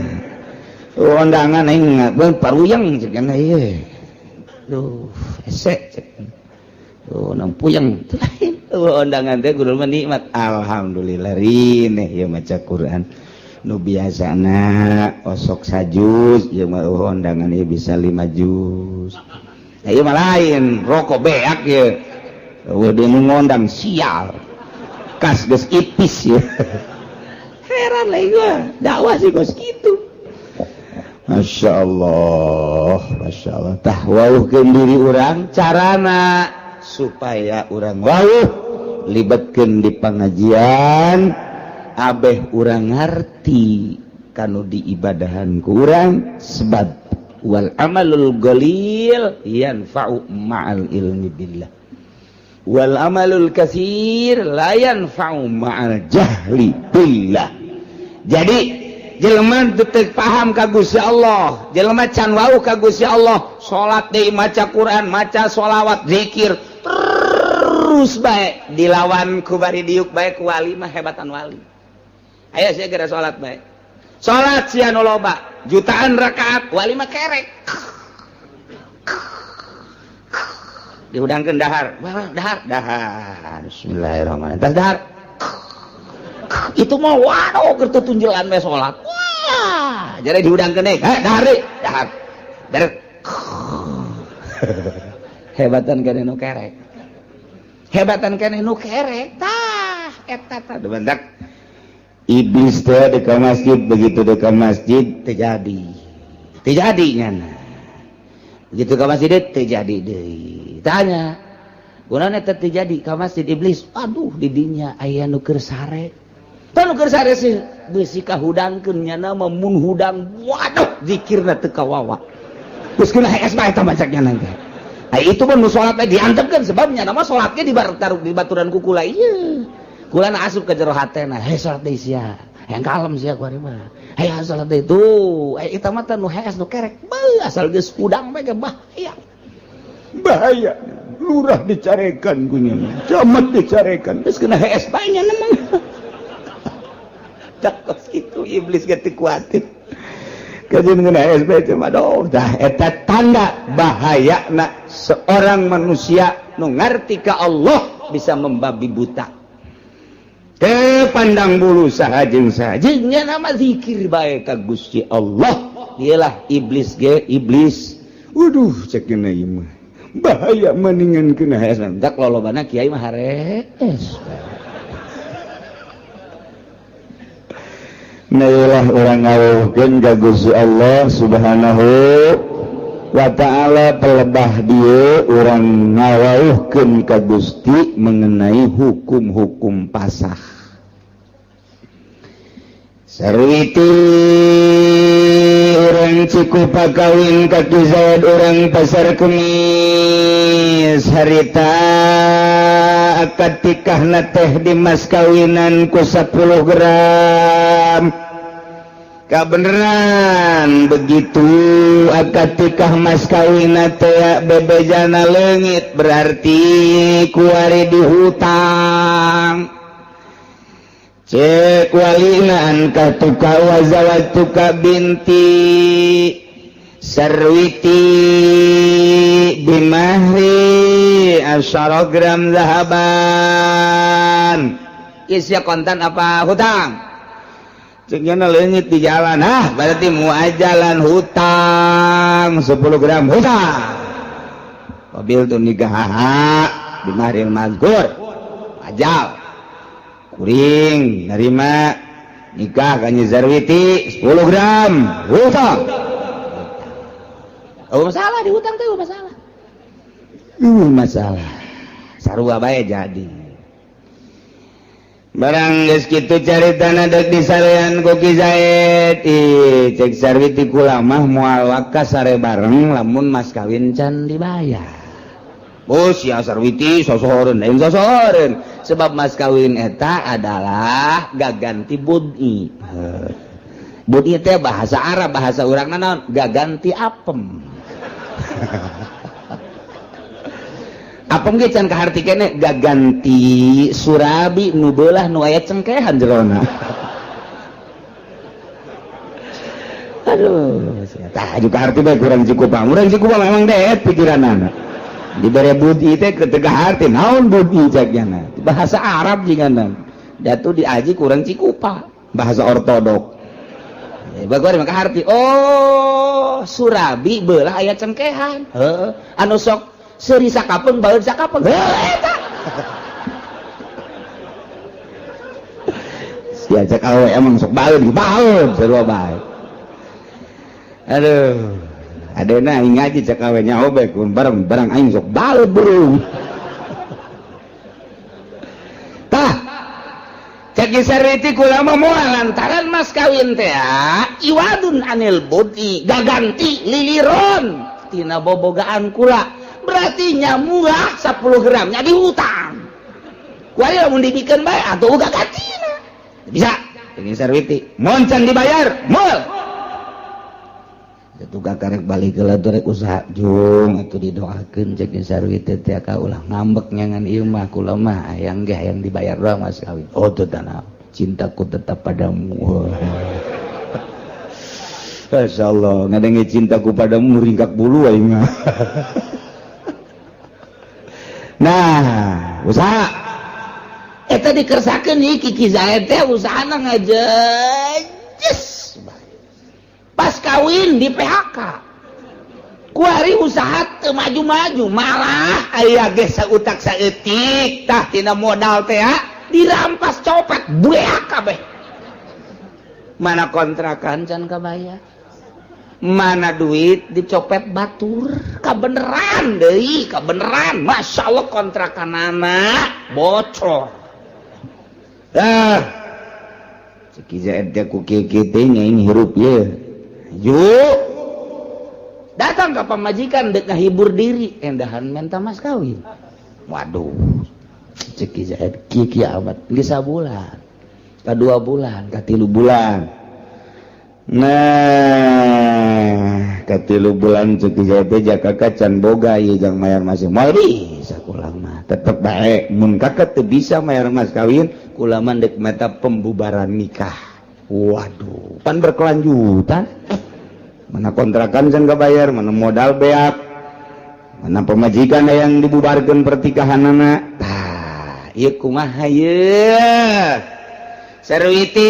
undangan aing beun paruyeng cek kana ieu duh esek cek tuh nampuyeng undangan teh kudu mah nikmat alhamdulillah rineh ieu maca Quran nu biasana osok sajus ieu mah undangan ieu bisa 5 juz ieu mah lain rokok beak ieu udah nu ngondang sial kas geus ipis ieu heran lagi gua dakwah sih kos kitu Masya Allah tah wauhkeun diri urang carana supaya urang wauh libatkeun di pengajian abeh urang ngarti kanu diibadahan ku urang sebab wal amalul qalil yanfa'u ma'al ilmi billah wal amalul katsir la yanfa'u ma'al jahli billah. Jadi jelema teu paham ka Gusti Allah, jelema can wau ka Gusti Allah, salat deui, maca Quran, maca sholawat, zikir terus bae dilawan ku bari diuk bae ku wali mah hebatan wali. Aya sia gara salat bae. Salat sia nu loba, jutaan rakaat, wali mah kerek. Diudangkeun dahar, dahar. Bismillahirrahmanirrahim. Tas dahar. Itu mah waduh keur tunjulan we salat. Wah, jadi diudangkeun deui. Dahar deui, dahar. Dahar. Hebatan keneh nu kerek. Hebatan keneh nu kerek. Tah, eta tah bentak. Iblis teh dekat masjid, begitu dekat masjid terjadi nyana. Begitu ke masjid terjadi deui. Tanya, kunaon eta terjadi ka masjid iblis? Aduh di dinya aya nu keur sare. Tah nu keur sare sih beusi kahudangkeun nyana mah mun hudang waduh zikirna teu kawawa. Geus kena hees bae eta macak nyana teh. Itu pun nu salat teh diantepkeun sebabnya nama salatnya di baturan ku kula ieu. Kula na asup ka jero hatena, hei salat deui sia. Hayang kalem sia ku ari mah. Hei salat deui tuh. Eta mah teh nu hees nu kerek. Asal geus udang bae ge bahaya. Bahaya. Lurah dicarekan ku nya. Camat dicarekan. Geus kena hees bae nya mah. Cakos kitu iblis ge teu kuatin. Kajian kena hees bae cuma doh. Dah eta tanda bahayana seorang manusia nu ngarti ka Allah bisa membabi buta. Pandang bulu sahajeng nya nama zikir bae ka Gusti Allah. Dialah iblis ge iblis. Waduh cek kena ieu mah. Bahaya mendingan kena hees. Dak lolobana kiai mah harees. Nailah urang ngawuhkeun ka Gusti Allah Subhanahu wa ta'ala pelebah dieu urang ngawuhkeun ka Gusti mengenai hukum-hukum pasah. Sarwiti urang Cikupa kawin ka Ki Zaid urang Pasar Kemis harita akad tikahna teh di mas kawinan ku 10 gram. Kabeneran begitu akad tikah mas kawinna teh bebejana leungit berarti kuari dihutang. Cek walina angka tuka wazawatuka binti Sarwiti bimahri 10 gram zahaban. Isya kontan apa hutang? Ceknya leungit di jalan. Berarti muajalan hutang 10 gram hutang. Mobil tu nikah bimahri mazkur ajal. Kuring nerima nikah ka Nyi Zarwiti 10 gram hutang. Masalah di hutang teh masalah. Masalah. Sarua bae jadi. Barang geus kitu caritana deuk disarean ku Ki Zaid. Cek Zarwiti kula mah moal wakas sare bareng lamun mas kawin can dibayar. Bos ya Sarwiti sosoreun lain sosoreun sebab mas kawin eta adalah gaganti bud'i. Bud'i teh bahasa Arab, bahasa urangna naon? Gaganti apem. Apem ge can kaharti keneh gaganti surabi nu beulah nu aya cengkehan jerona. Aduh, tah juga harti bae kurang cukup. Urang cukup memang deet pikiranana. Dibere bud'i teh ketegah arti naon bud'i ceknya bahasa Arab jinganan datu diaji kurang Cikupa bahasa ortodok bagor maka arti oh surabi beulah aya cengkehan anu sok seuri sakapeung baeud sakapeung eta sia cek awe emang sok baeud sarua bae aduh adena aing ngaji cek awe nyaho bae kun barang aing sok baeud burung. Tah. Sarwiti kula mah moal lantaran mas kawin teh iwadun anil budi gaganti liliron tina bobogaan kula berarti nyamuah 10 gram nya dihutang kuari lamun dibikeun bae atuh uga gantina bisa Cek Sarwiti mun can dibayar moal atuh karek balik heula teh rek usaha jung atuh didoakeun Cek Sarwiti teh ka ulah ngambek nyangan ieu mah kula mah hayang ge hayang dibayar doang mas kawin oh teu tanah cintaku tetap padamu Masya Allah ngadengi cintaku padamu ringkak bulu aing mah nah usaha eta dikersakeun ieu Kiki Zaid teh usahana ngajejes pas kawin di PHK kuari usaha teu maju-maju malah aya ge sautak saeutik tah tina modal teh dirampas copet bueak kabeh mana kontrakan can kabayar mana duit dicopet batur kabeneran deui kabeneran Masya Allah kontrakan anak bocor Ciki Zaid teh ku kieu teh nyaing hirup ye yuk datang ke pamajikan dek ngahibur diri endahan menta mas kawin waduh Ciki Zaid kieu amat geus sabulan ka 2 bulan ka 3 bulan nah ka 3 bulan Ciki Zaid teh jakaka can boga ieu jang mayar masih moal bisa kula mah tetep bae mun kakak teu bisa mayar mas kawin kula mah dek meta pembubaran nikah waduh pan berkelanjutan mana kontrakan can kabayar mana modal beak mana pemajikan yang dibubarkeun pertikahanana tah ieu kumaha ieu Sarwiti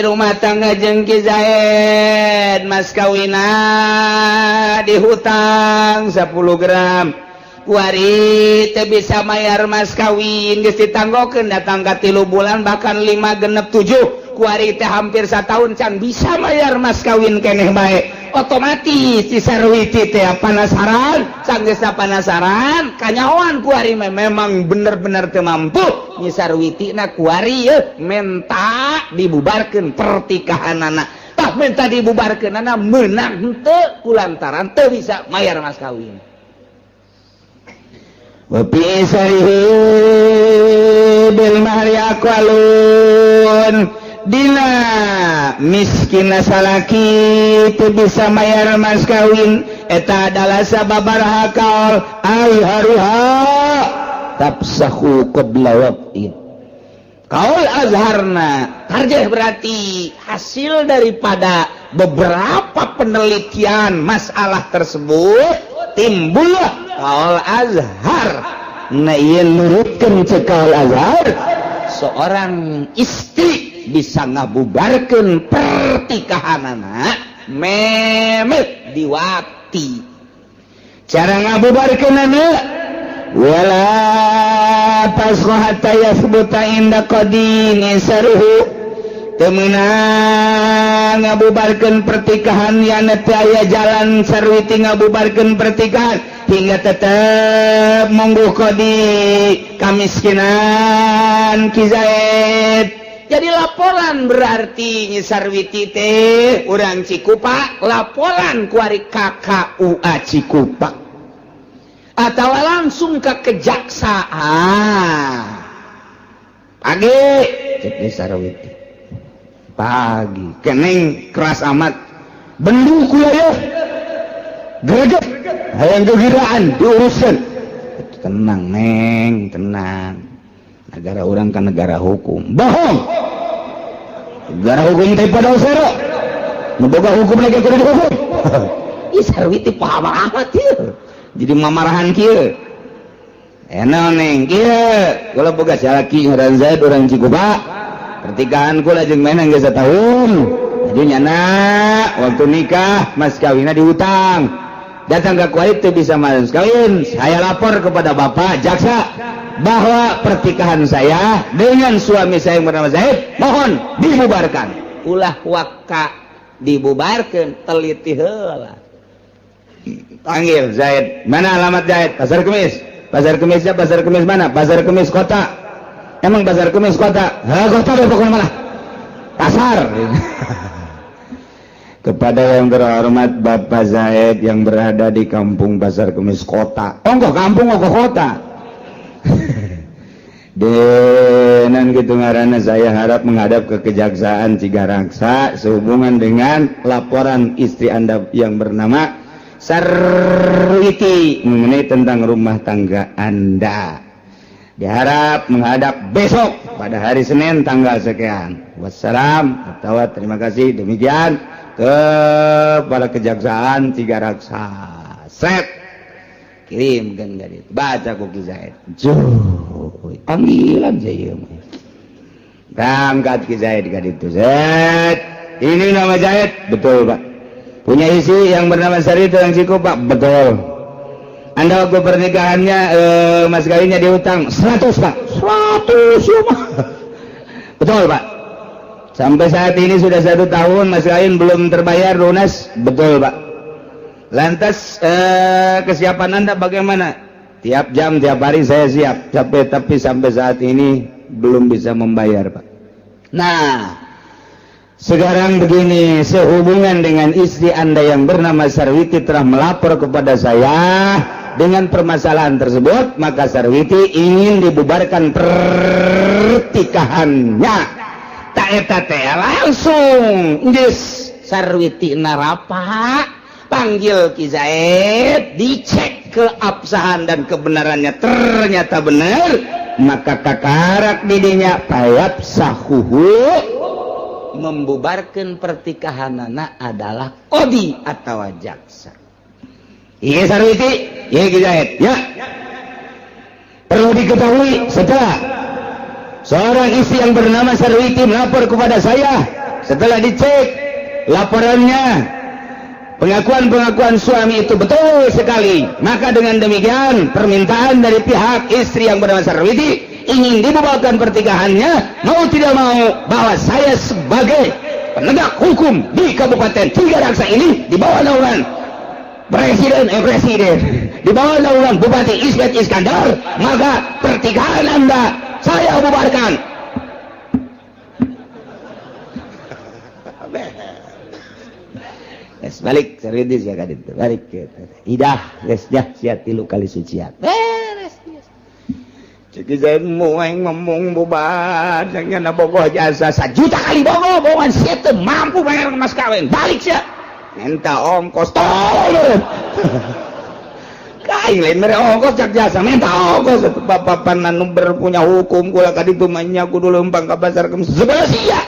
rumah tangga jeung Ki Zaid mas kawina dihutang 10 gram kuari teu bisa mayar mas kawin geus ditanggokeun datang ka 3 bulan bahkan 5 genep 7 kuari teh hampir 1 tahun can bisa mayar mas kawin keneh bae otomatis si Sarwiti teh penasaran sanggeus penasaran kanyahoan kuari memang bener-bener teu mampu nyi Sarwiti na kuari menta dibubarkeun pertikahanana tah menta dibubarkeunana meunang henteu kulantaran teu bisa mayar mas kawin wa fi sarihi bil mahri aqwalun dina miskin salaki teu bisa mayar mas kawin eta adalah sababaraha kaul azharuha tafsahu qabla waqtin kaul azharna tarjih berarti hasil daripada beberapa penelitian masalah tersebut timbullah kaul azhar na ieu nurutkeun cek kaul azhar seorang istri bisa ngabubarkeun pertikahanana memet diwakti cara ngabubarkeunana wala pasqa hatta yasbuta inda qadin saruhu teu meunang ngabubarkeun pertikahan yana teu aya jalan Sarwiti ngabubarkeun pertikahan hingga tetep mungguh qadi kamiskinan Ki Zaid jadi laporan berarti nyi Sarwiti teh urang Cikupa laporan kuari KKUA Cikupa atau langsung ke kejaksaan pagi cek nyi Sarwiti pagi keneng keras amat bendung kula ya gereget hayang kegiraan diurusin tenang neng tenang negara orang kan negara hukum bohong negara hukum teh pada usara memboga hukum lagi kudu dihukum ih Sarwiti paham amat ieu jadi mamarahan kieu enak neng kieu kula boga salaki ngaran Zaid urang Cikupa pertikahan kula jeung menang geus satahun jadi nyana waktu nikah mas kawinna dihutang datang ke kuali teu bisa mas kawin saya lapor kepada bapak jaksa bahwa pertikahan saya dengan suami saya yang bernama Zaid mohon dibubarkan ulah waka dibubarkan teliti heula panggil Zaid mana alamat Zaid Pasar Kemis Pasar Kemisnya Pasar Kemis mana Pasar Kemis kota Emang Pasar Kemis kota? Kota deh pokoknya malah pasar. Kepada yang terhormat Bapak Zaid yang berada di kampung Pasar Kemis kota. Ongkoh kampung, ongkoh kota. Dan gitu ngaranna saya harap menghadap ke Kejaksaan Cigaraksa sehubungan dengan laporan istri Anda yang bernama Sarwiti mengenai tentang rumah tangga Anda. Diharap menghadap besok pada hari Senin tanggal sekian. Wassalam, terima kasih. Demikian kepada Kejaksaan Cigaraksa. Set kirimkan dari itu. Baca Koki Zaid. Panggilan saya. Berangkat Ki Zaid dari itu. Zaid. Ini nama Zaid. Betul Pak. Punya isi yang bernama Sarito yang cukup Pak. Betul. Anda waktu pernikahannya mas kawinnya diutang 100 Pak. 100 ya Pak. Betul Pak. Sampai saat ini sudah 1 tahun mas kawin belum terbayar lunas. Betul Pak. Lantas kesiapan Anda bagaimana? Tiap jam, tiap hari saya siap. Tapi sampai saat ini belum bisa membayar Pak. Nah, sekarang begini, sehubungan dengan istri Anda yang bernama Sarwiti telah melapor kepada saya dengan permasalahan tersebut, maka Sarwiti ingin dibubarkan pertikahannya. Tak eta teh langsung geus Sarwiti narapa panggil Ki Zaid, dicek keabsahan dan kebenarannya ternyata benar, maka kakarak didinya payap sahuhu membubarkan pertikahanana adalah kodi atau jaksa. Iya Sarwiti, iya Ki Zaid, ya. Perlu diketahui setelah seorang istri yang bernama Sarwiti melapor kepada saya, setelah dicek laporannya, pengakuan suami itu betul sekali, maka dengan demikian permintaan dari pihak istri yang bernama Sarwiti ingin dibubarkan pertikahannya, mau tidak mau bahwa saya sebagai penegak hukum di Kabupaten Cigaraksa ini di bawah naungan Presiden, di bawah naungan Bupati Ismet Iskandar, maka pertikahan Anda saya bubarkan. Es balik serius ya kan itu. Balik gitu. Idah, gesnya sia 3 kali sucian. Beres. Cik Zaid moeng ngomong bubar, jangan bogoh jasa 1 juta kali bogohan sia teu mampu bayar mas kawin. Balik sia. Minta ongkos tolong. Kain lain mere ongkos cak jasa minta ongkos bapak-bapak anu berpunya hukum kula ka ditu manya kudu leumpang ka Pasar Kemis sebelah sia.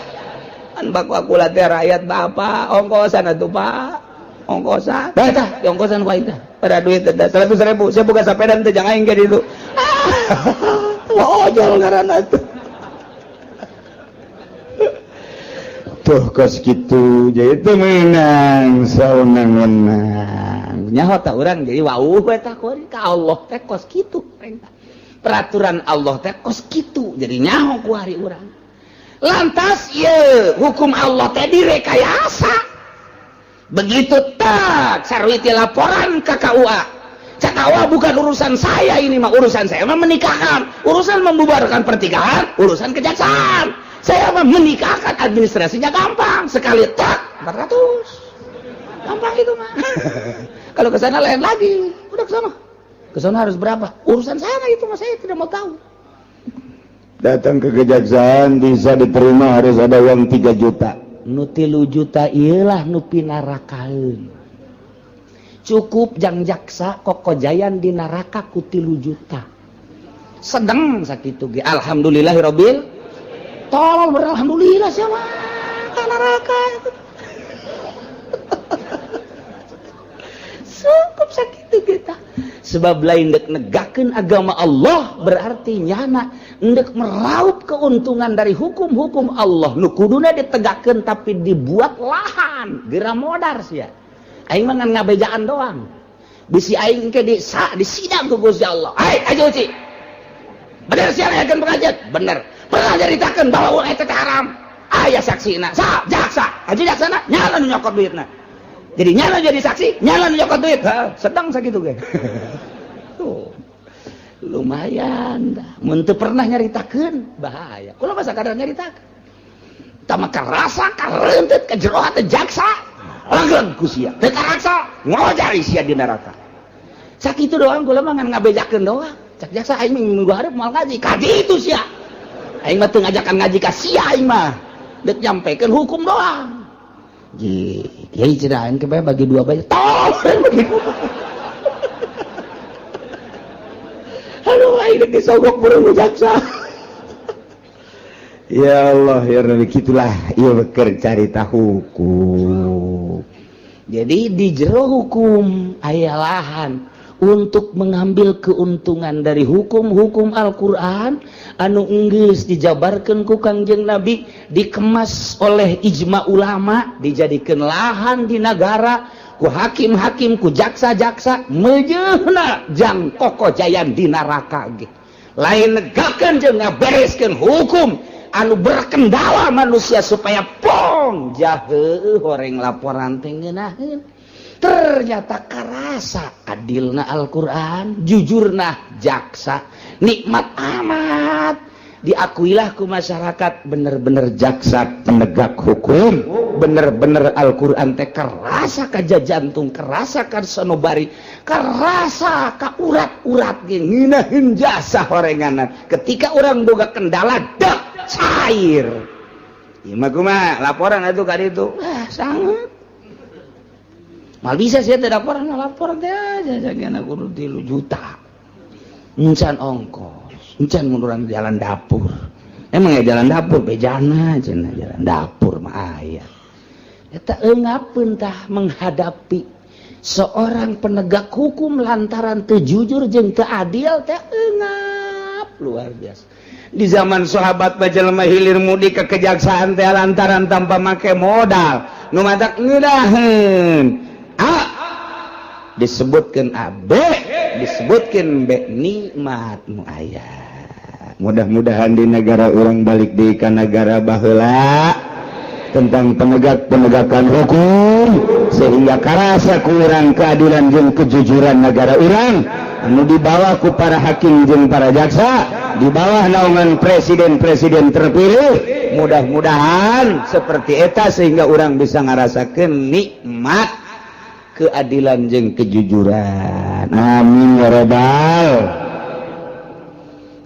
Baku aku latih rakyat bapak ongkosan atuh Pak, ongkosan dah ongkosan wae tah pada duit 100.000 saya buka sepeda teh jangan aing ke ditu ojol ngaranna tuh tuh kos kitu jadi teu meunang saunang-unang nyaho tah urang jadi wauh we tah ka Allah teh kos kitu peraturan Allah teh kos kitu jadi nyaho ku hari urang. Lantas ya hukum Allah teh direkayasa. Begitu tak Sarwiti laporan ke KUA. KUA bukan urusan saya ini mah, urusan saya mah menikahkan. Urusan membubarkan pertikahan, urusan kejaksaan. Saya mah menikahkan administrasinya gampang. Sekali tak 400. Gampang itu mah. Kalau ke sana lain lagi. Udah ke sana. Ke sana harus berapa? Urusan sana itu mah saya tidak mau tahu. Datang ke kejaksaan bisa diterima harus ada uang 3 juta. Nu 3 juta iyalah nu pinarakaeun. Cukup jang jaksa kokojayan di neraka ku 3 juta. Sedeng sakitu ge. Alhamdulillahirabbil tolol beralhamdulillah siapa ka neraka itu. Cukup sakitu kita. Sebab lain dek negakeun agama Allah berarti nyana ndek meraup keuntungan dari hukum-hukum Allah nu kuduna ditegakkeun tapi dibuat lahan geura modar sia aing mah ngan ngabejaan doang bisi aing ke di sidang ku Gusti Allah aja uci bener sia ayeuna pengajian bener pernah nyaritakeun bahwa uang eta teh haram aya saksina jaksa aja jaksana nyala nu nyokot duitna jadi nyala jadi saksi nyala nu nyokot duit sedang sakitu ge tuh lumayan dah mun teu pernah nyaritakeun bahaya kula masa kadang nyaritakeun tamaka rasa kareuntut ka jero hate jaksa langgeng ku sia teu karaksa ngojari sia di neraka sakitu doang kula mah ngan ngabejakeun doang cak jaksa aing minggu hareup moal ngaji kaji itu sia aing mah teu ngajakan ngaji ka sia aing mah deuk nyampekeun hukum doang kiai cenah aing kebae bagi dua bae tong bagi dua aduh aing deuk disogok burung jaksa ya Allah ya Rabbi gitulah ieu keur carita hukum jadi di jero hukum aya lahan untuk mengambil keuntungan dari hukum-hukum Al-Quran anu geus dijabarkeun ku Kangjeng Nabi dikemas oleh ijma ulama dijadikeun lahan di negara ku hakim-hakim ku jaksa-jaksa mejeuna jang kokojayan di neraka ge lain negakeun jeung ngabereskeun hukum anu berkendala manusia supaya pong jaheuh horeng laporan teh ngeunaheun ternyata karasa adilna Al-Quran jujurna jaksa nikmat amat diakuilah ku masyarakat bener-bener jaksa penegak hukum bener-bener Al-Quran teh karasa ka jantung karasa ka sanubari karasa ka urat-urat ge ngeunaheun jasa horenganan ketika orang boga kendala dak cair ieu mah kumaha laporan atuh ka ditu sangat mal bisa sih teh laporan teh aja jagana kudu 3 juta encan ongkos encan mun urang jalan dapur emang ya jalan dapur bejana cenah jalan dapur mah aya eta eungapeun tah menghadapi seorang penegak hukum lantaran teu jujur jeung teu adil teh eungap luar biasa di zaman sahabat bajelema hilir mudik ke kejaksaan teh lantaran tanpa make modal nu matak ngeudaheun A disebutkeun A B disebutkeun B nikmat mu aya mudah-mudahan di negara orang balik deui ka negara baheula tentang penegakan hukum sehingga karasa ku urang keadilan jeung kejujuran negara urang anu dibawa ku para hakim jeung para jaksa di bawah naungan presiden-presiden terpilih mudah-mudahan seperti eta sehingga orang bisa ngarasakeun nikmat keadilan jeung kejujuran amin ya rabbal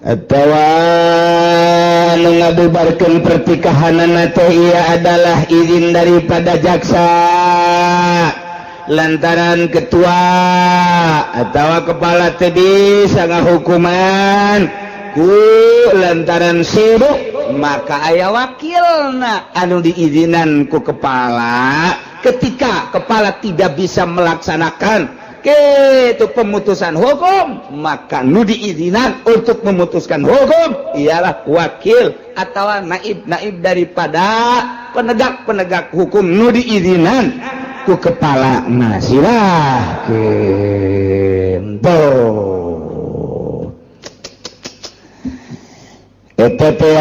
atawa anu ngabubarkeun pertikahanana teh ieu adalah izin daripada jaksa lantaran ketua atawa kepala teu bisa ngahukuman ku lantaran sibuk maka aya wakilna anu diizinan ku kepala ketika kepala tidak bisa melaksanakan itu pemutusan hukum maka nu diizinan untuk memutuskan hukum ialah wakil atau naib daripada penegak hukum nu diizinan ku kepala silahkeun eta teh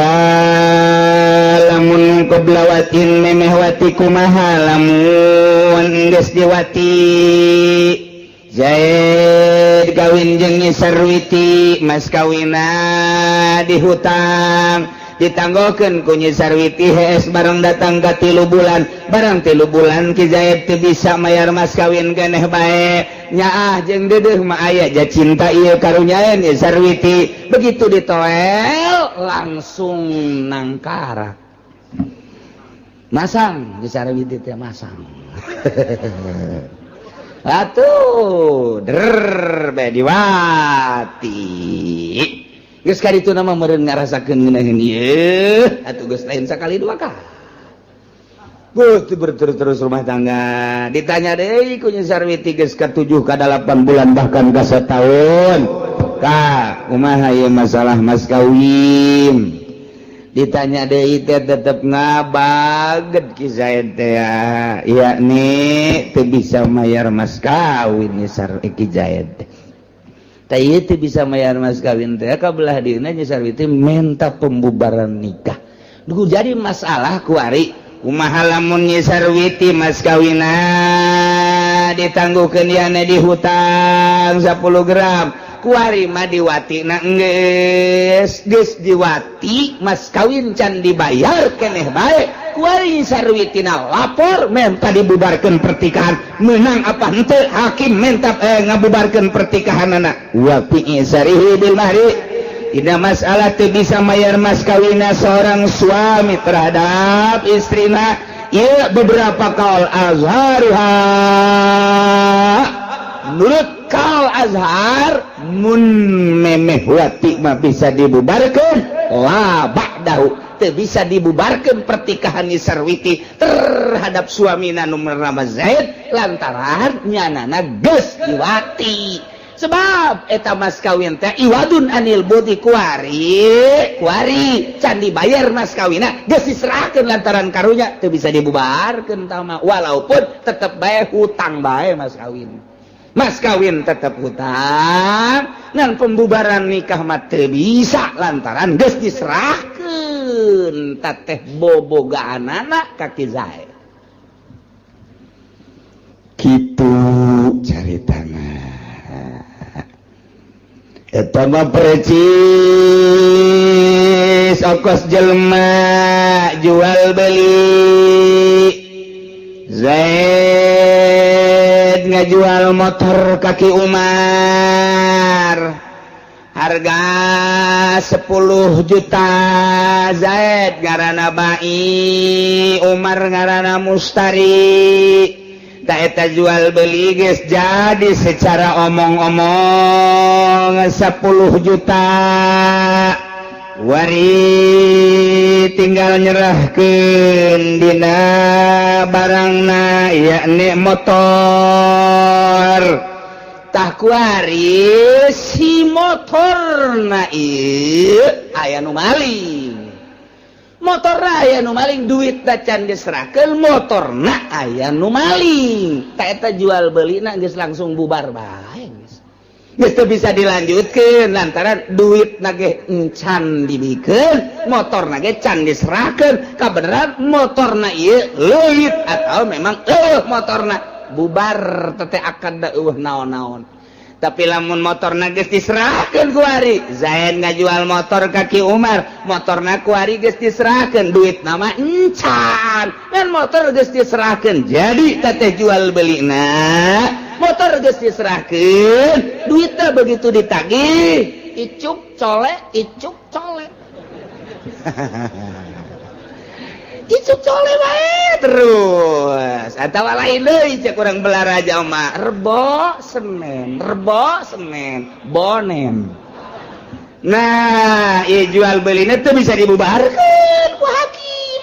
lamun qoblawatin memehwati kumaha lamun geus diwati Zaid kawin jeung Nyi Sarwiti mas kawina dihutang ditanggokeun ku Nyi Sarwiti hees bareng datang ka 3 bulan barang 3 bulan Ki Zaid teu bisa mayar mas kawin keneh bae nyaah jeung deudeuh mah aya ja cinta ieu karunya Nyi Sarwiti begitu ditoel langsung nangkarak masang Nyi Sarwiti teh masang atuh der bae diwati geus kaditu nama meureun ngarasakeun ngeunaheun ieu atuh geus lain sakali 2 kali berterus rumah tangga ditanya deui ku Nyi Sarwiti geus ka 7 ka 8 bulan bahkan ka setahun ka kumaha ieu masalah mas kawin ditanya deui teh tetep ngabaget Ki Zaid teh yakni teu bisa mayar mas kawin Ki Zaid teh ieu teu bisa mayar mas kawin teh ka belah dieuna Nyi Sarwiti minta pembubaran nikah duh jadi masalah ku ari kumaha lamun Nyi Sarwiti mas kawina ditangguhkeun iana di hutang 10 gram kuari mah diwatina geus diwati mas kawin can dibayar keneh bae kuari sarwitina lapor minta dibubarkeun pertikahan menang apa henteu hakim minta ngabubarkeun pertikahan anak wa fi sarihi bil mahri tidak masalah teu bisa mayar mas kawinna seorang suami terhadap istrina ieu beberapa kaul azharuha menurut kaul azhar mun memeh wati mah bisa dibubarkeun la ba'dahu teu bisa dibubarkeun pertikahan Sarwiti terhadap suamina nu bernama Zaid lantaran nyanana geus diwati sebab eta mas kawin teh iwadun anil budi kuari can dibayar mas kawinna geus diserahkeun lantaran karunya teu bisa dibubarkeun tama walaupun tetep bae hutang bae mas kawin tetap hutang dan pembubaran nikah mah teu bisa lantaran geus diserahkeun tateh bobogaanana ka Ki Zaid kitu caritana eta mah precis ongkos jelema jual beli Zaid ngajual motor kaki Umar harga 10 juta Zaid ngaranna Bai Umar ngaranna Mustari tak eta jual beli geus jadi secara omong-omong 10 juta wari tinggal nyerahkeun dina barangna yakni motor tah kuari si motorna ieu aya nu maling motorna aya nu maling duit da can diserahkeun motorna aya nu maling tak eta jual belina geus langsung bubar bae geus teu bisa dilanjutkeun lantaran duit nage encan dibikeun motorna ge can diserahkeun kabeneran motorna ieu leuit atau memang motorna bubar tete akan da naon-naon tapi lamun motorna geus diserahkeun ku ari Zaid ngajual motor kaki Umar motorna ku ari geus diserahkeun duit nama encan dan motor geus diserahkeun jadi tete jual belina motor geus diserahkeun duitnya begitu ditagih icuk colek icuk colek bae terus atawa lain deui cek urang belaraja mah rebo semen bonen nah ieu jual belina teu bisa dibubarkeun ku hakim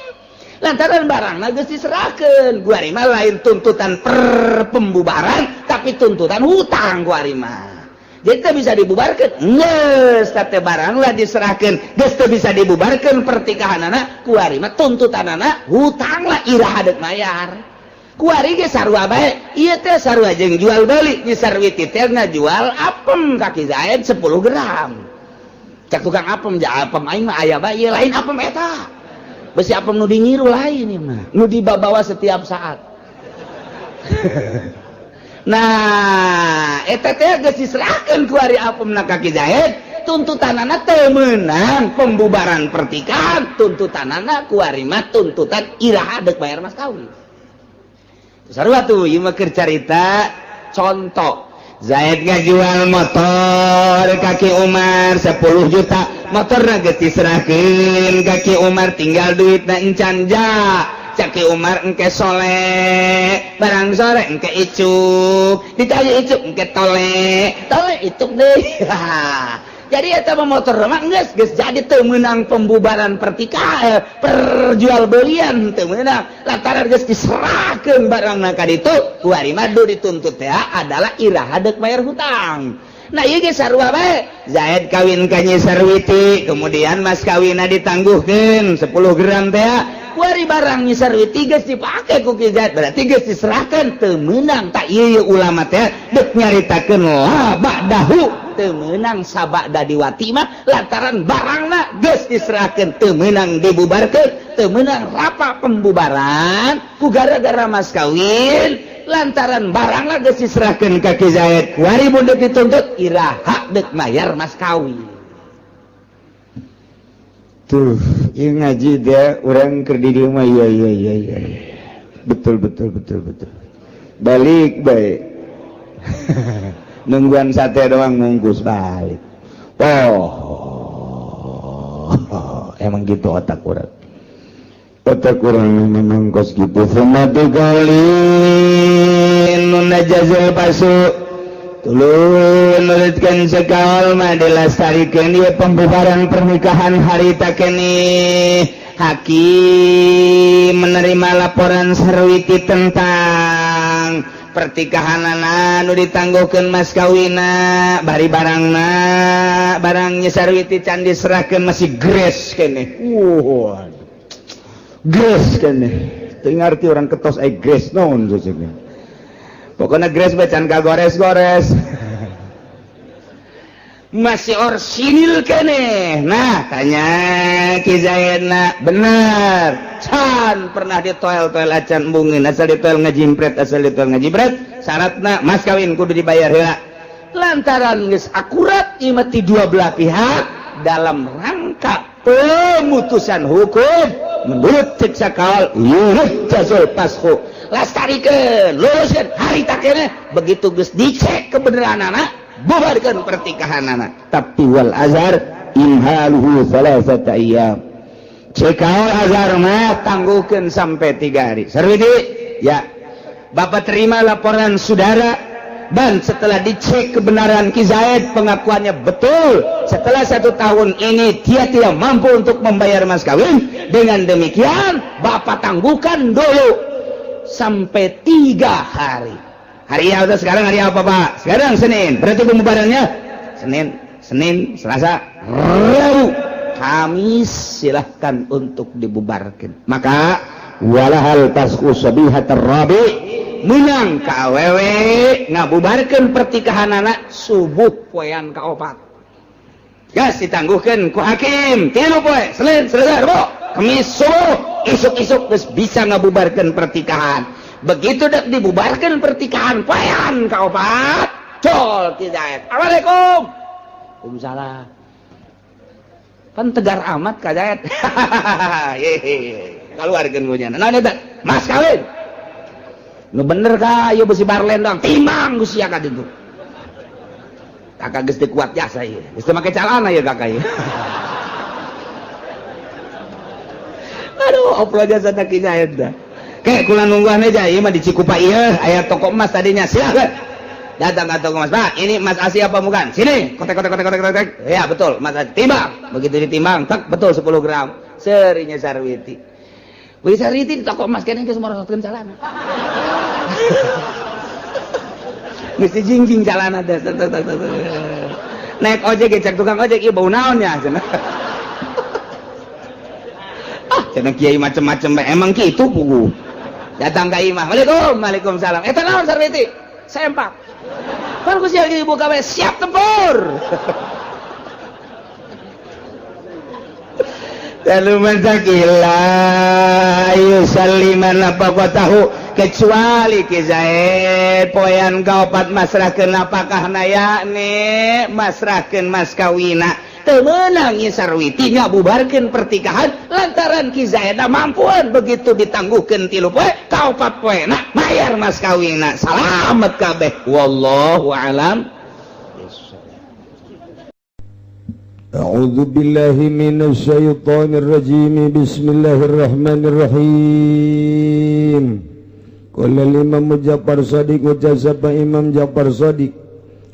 lantaran barangna geus diserahkeun ku ari mah lain tuntutan per pembubaran tapi tuntutan hutang ku ari mah jadi teu bisa dibubarkeun geus teh barang lah diserahkeun geus teu bisa dibubarkeun pertikahanana ku ari mah tuntutanana hutang lah iraha deuk mayar ku ari ge sarua bae ieu teh sarua jeung jual beli di Sarwiti teh ngajual apem kaki Zaid 10 gram cak tukang apem ja apem aing mah aya bae ieu lain apem eta besi apem nu dingiru lain ieu mah nu dibawa setiap saat nah eta teh geus diserahkeun ku ari apemna kaki Zaid tuntutanana teu meunang pembubaran pertikahan tuntutanana ku ari mah tuntutan iraha deuk bayar mas kawin sarua tuh ieu mah keur carita contoh Zaid ngajual motor kaki Umar 10 juta motorna geus diserahkeun kaki Umar tinggal duitna encan ja Caki Umar engke soleh barang sore engke icuk ditanya icuk engke tole icuk deh jadi eta motor mah geus jadi teu meunang pembubaran pertikahan perjual belian teu meunang lantaran geus diserahkeun barangna ka ditu ku ari mah dituntut teh adalah iraha deuk bayar hutang. Nah ieu ge sarua bae Zaid kawin ka Nyi Sarwiti kemudian mas kawinna ditangguhkeun 10 gram teh kuari barang Nyi Sarwiti geus dipake ku Ki Zaid berarti geus diserahkeun teu meunang tak ieu ulama teh deuk nyaritakeun la ba'dahu teu meunang sabada diwati mah lantaran barangna geus diserahkeun teu meunang dibubarkeun teu meunang rapa pembubaran ku gara-gara mas kawin lantaran barang lah geus diserahkeun ka Ki Zaid kuari budak dituntut iraha dek mayar mas kawin tuh ieu ngaji dia urang keur di dieu mah iya betul balik baik nungguan sate doang ngungkus balik emang gitu otak urang memang kos gitu semati kali nunajazil pasu tulun nurutkan sekal mah dilastarikan dia pembubaran pernikahan harita kene hakim menerima laporan sarwiti tentang pertikahanana nu ditangguhkeun mas kawina bari barangnya sarwiti can diserahkeun masih gres kene gres kan teu ngarti orang ketos ai gres naon sesungguhnya pokoknya gres bacan kagores-gores masih orsinil kene nah tanya Ki Zaidna bener can pernah ditoel-toel acan embungin asal ditoel ngajimpret syaratna mas kawin kudu dibayar heula lantaran geus akurat ieu ti dua belah pihak dalam rangka pemutusan hukum menurut cek sakal yurjazul pasku lastarikan luruskan harita kene begitu geus dicek kebenaran anak bubarkan pertikahan anak tapi wal azhar imhaluhu salasata ayyam cekal azhar mah tangguhkeun sampai 3 hari sarwidi ya bapak terima laporan saudara dan setelah dicek kebenaran Ki Zaid pengakuannya betul setelah 1 tahun ini dia tidak mampu untuk membayar mas kawin dengan demikian bapak tangguhkan dulu sampai 3 hari ya udah sekarang hari apa pak? Sekarang Senin berarti pembubarannya Senin, Selasa, Rabu Kamis silahkan untuk dibubarkan maka walahal tasku sabihatar rabi menang ka awewe ngabubarkeun pertikahan anak subuh poean kaopat gas ditangguhkeun ku hakim 3 poe Senin Selasa Rabu Kamis subuh isuk-isuk geus bisa ngabubarkeun pertikahan begitu dak dibubarkeun pertikahan poean kaopat col Ki Zaid Assalamualaikum Waalaikumsalam pan tegar amat Ka Zaid kaluarkeun geunya naon eta mas kawin nu bener ka ieu besi barlen doang timbang ku sia ka ditu kakak geus teu kuat jasa ieu geus teu make calana ieu kakak ieu aduh oplo jasa na Ki Zaid dah ke kula nungguan aja ieu mah di Cikupa ieu aya toko emas tadinya silakan datang ke toko emas pak ini emas asli apa bukan sini kotek ya betul emas asli timbang begitu ditimbang tak betul 10 gram serinya sarwiti bisa riti di toko emas kene geus morosotkeun calana. Geus dijingjing calana teh. Naik ojek cek tukang ojek ieu bau naon nya cenah. Cenah kiai macem-macem emang kitu pugu. Datang ka imah. Waalaikumsalam. Eta naon sarwiti? Sempak. Kan ku sia ibu gawe siap tempur. Lalu mensakilah yusalliman apa kau tahu kecuali Ki Zaid poean kaopat masrahkeun apakah naya nih masrahkeun mas kawina teu meunang ieu sarwiti ngabubarkeun pertikahan lantaran Ki Zaid mampuan begitu ditangguhkeun 3 poe kaopat poena mayar mas kawina salamet kabeh wallahu alam. أعوذ بالله من الشيطان الرجيم بسم الله الرحمن الرحيم قال الإمام جعفر صادق وجزب إمام جعفر صادق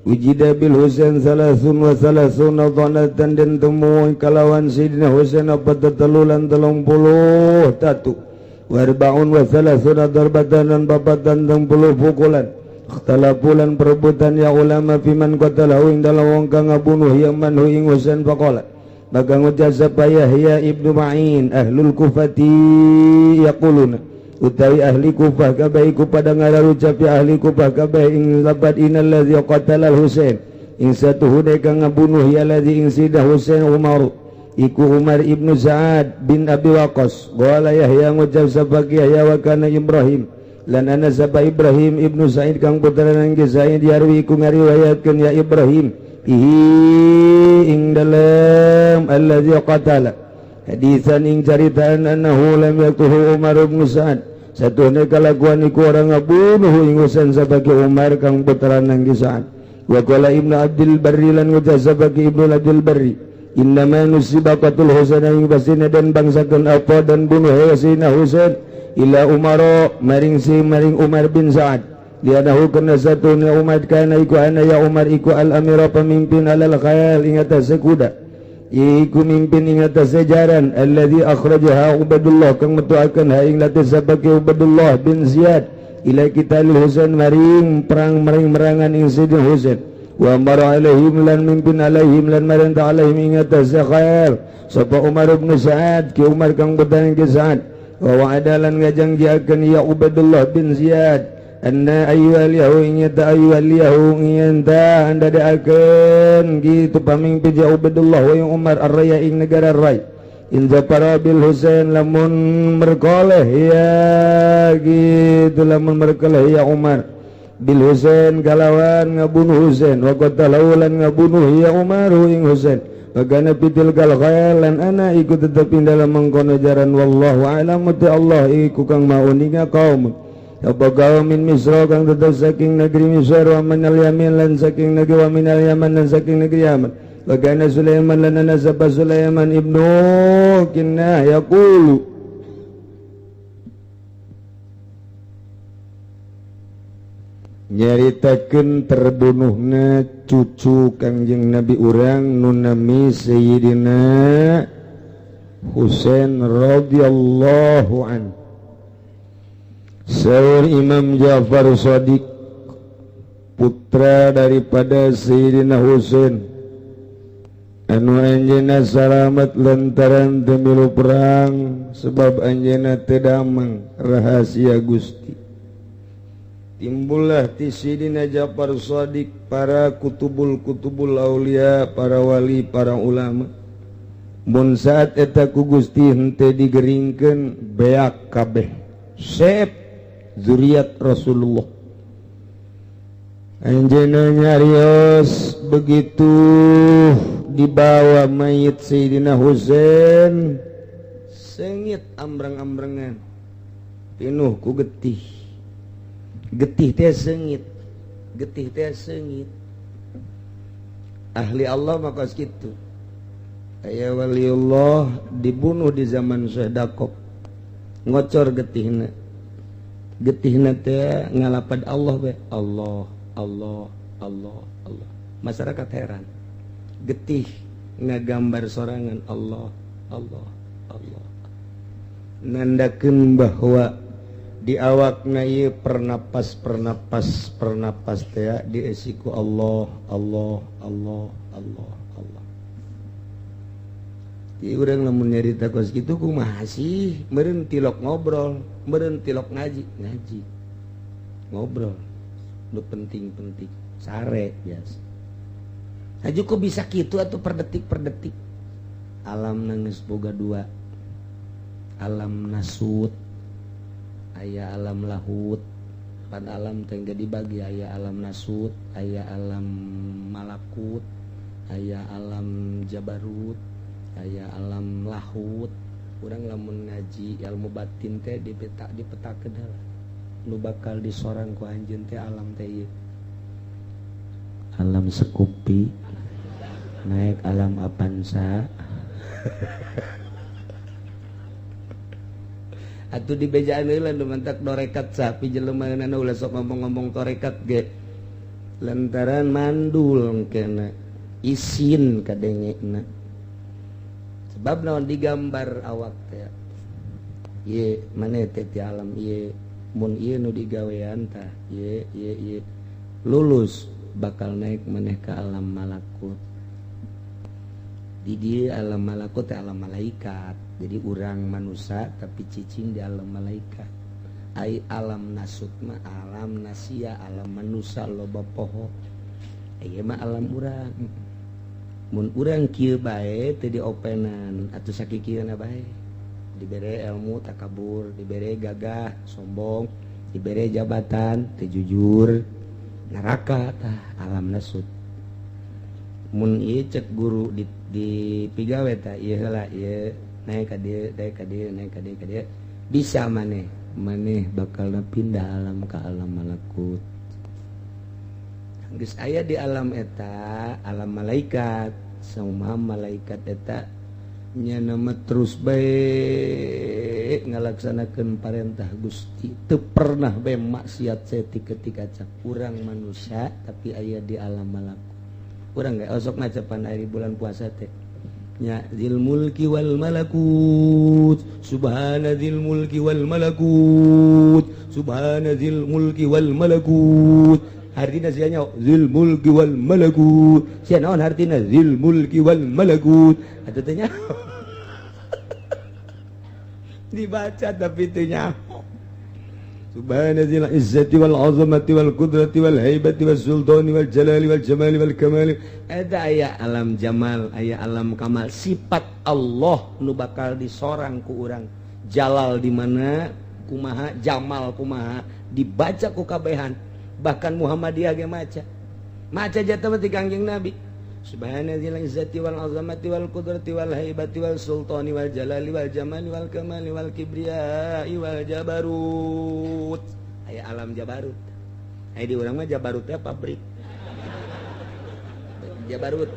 wujida bil Husain 33 dhanatan den temu kalawan Sidina Husain apa tetelulan 30 tatu warbaun wa 30 darbatan dan babatan 30 pukulan ikhtalafulan perebutan ya ulama fiman qatalahu ing dalam wong kang ngabunuh yang manhu ing Husain faqala bagang wajasa Yahya ibnu Ma'in ahlul kufati yaquluna utawi ahli Kufah kabeh iku pada ngararucap ya ahli Kufah kabeh ing labat innal ladzi qatala Husain ing satuhune kang ngabunuh ya ladzi ing Sidina Husain Umar iku Umar ibnu Sa'ad bin Abi Waqqas qala Yahya ngucap sabaki Yahya wa kana Ibrahim lan ana sapa Ibrahim ibnu Sa'id kang puterana Sa'id yarwi ku ngariwayatkeun ya Ibrahim ing dalam allazi qatala hadisan ing caritaan annahu lam yaqtuhu Umar bin Sa'ad satuhna kalakuan iku orang ngabunuh ing Husain sabagi Umar kang puterana Sa'ad wa qala Ibnu Abdul Barri lan ngucap sabagi Ibnu Abdul Barri innama nusiba qatul Husain ing basina dan bangsakeun apa dan bunuh Husain ila Umar maring Umar bin Sa'ad lianahu kana satuna Umar kana iku ana ya Umar iku al amira pemimpin alal khayal ing atas kuda iku mimpin ing atas sejaran alladzi akhrajaha Ubaidullah kang metuakeun ha ing latih sabaki Ubaidullah bin Ziyad ila qitalil Husain maring perang merangan ing Sayyidina Husain wa amara alaihim lan mimpin alaihim lan maranta alaihim ing atas khayal sapa Umar bin Sa'ad ki Umar kang betan ke Sa'ad wa wa'adalan ngajangjiakeun ya Ubaidullah bin Ziyad anna ayyuhal yahu ingata ayyuhal yahu ingata anda daakeun gitu pamimpin ya Ubaidullah wa yang Umar ar-raya ing negara Rai in zapara bil Husain lamun merkoleh ya gitu lamun merkoleh ya Umar bil Husain kalawan ngabunuh Husain wa qatalahu lan ngabunuh ya Umar ing Husain bagana pitil kal khayalan ana ikut tetepin dalam mengkono jaran wallahu a'lam ta Allah iku kang mauninga kaum apa kaum min Misra kang tetep saking negeri Misra wa minal Yaman lan saking negeri wa minal Yaman lan saking negeri Yaman bagana Sulaiman lan ana sapa Sulaiman ibnu Kinnah yaqulu nyaritakeun terbunuhna cucu Kangjeng Nabi urang nu nami Sayyidina Husain radhiyallahu an. Saur Imam Ja'far Shadiq putra daripada Sayyidina Husain anu anjeunna salamet lantaran teu milu perang sebab anjeunna teu damang rahasia Gusti. Timbullah ti Sayyidina Ja'far Shadiq para kutubul aulia, para wali, para ulama. Mun saat eta ku Gusti henteu digeringkeun beak kabeh. Sep zuriat Rasulullah. Anjeunna nyarios begitu dibawa mayit Sayyidina Husain sengit ambrang-ambrangan pinuh ku getih. Getih teh sengit, ahli Allah maka segitu. Aya waliullah dibunuh di zaman Syedakop ngocor getihna teh ngalapad Allah be Allah masyarakat heran getih ngagambar sorangan Allah nandakeun bahwa di awakna ieu pernapas teh diesiku Allah. Jadi urang lamun nyarita kos kitu kumaha sih? Meureun tilok ngobrol, meureun tilok ngaji. Ngobrol. Nu penting-penting, sare biasa. Aju kok bisa kitu atuh per detik. Alam nangis boga dua. Alam nasut aya alam lahut pan alam tengah dibagi aya alam nasut aya alam malakut aya alam jabarut aya alam lahut urang lamun ngaji ilmu batin teh dipetakeun heula nu bakal disorang ku anjeun teh alam teh ieu alam sekupi naik alam apansa atuh dibejaan heula nu mantak dorekat sapi jelema anu ulah sok ngomong-ngomong torekat ge lantaran mandul kena isin kadengena sebab naon digambar awak teh ye maneh teh ti alam ye mun ieu nu digawean tah ye lulus bakal naik maneh ka alam malakut di dieu alam malakut teh alam malaikat. Jadi urang manusia tapi cicing di alam malaikat. Ai alam nasut mah alam nasia, alam manusia loba poho. Ieu mah alam urang. Mun urang kieu bae teu diopenan atuh sakikieuna bae. Dibere ilmu takabur, dibere gagah sombong, dibere jabatan teu jujur neraka tah alam nasut mun ieu cek guru di pigawe tah ieu heula ieu naik ka dieu naik ka dieu bisa maneh bakal pindah alam ka alam malakut geus aya di alam eta alam malaikat sama malaikat eta nya nama terus bae ngalaksanakeun parentah Gusti teu pernah bae maksiat ketika cak urang manusia tapi aya di alam malakut urang ge osok macapan ari bulan puasa teh nya zil mulki wal malakut subhana zil mulki wal malakut subhana zil mulki wal malakut artina sia nya zil mulki wal malakut sia naon artina zil mulki wal malakut atuh teh nya dibaca tapi teu nyaho subhana zil izzati wal azamati wal qudrati wal haibati wal sultani wal jalali wal jamali wal kamali ada aya alam jamal aya alam kamal sifat Allah nu bakal disorang ku urang jalal di mana kumaha jamal kumaha dibaca ku kabehan bahkan Muhammadiyah ge maca jata mah ti Kangjeng Nabi subhana zil izzati wal azamati wal qudrati wal haibati wal sultani wal jalali wal jamali wal kamali wal kibriyai wal jabarut aya alam jabarut aya di urang mah jabarut teh pabrik jabarut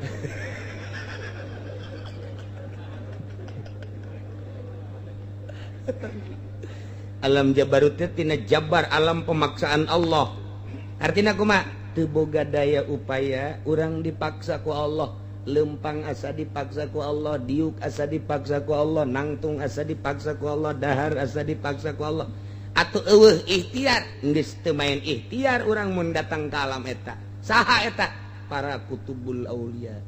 alam jabarut teh tina jabar alam pemaksaan Allah artina kumaha teu boga daya upaya urang dipaksa ku Allah lempang asa dipaksa ku Allah diuk asa dipaksa ku Allah nangtung asa dipaksa ku Allah dahar asa dipaksa ku Allah atuh eueuh ikhtiar geus teu main ikhtiar urang mun datang ka alam eta saha eta para kutubul aulia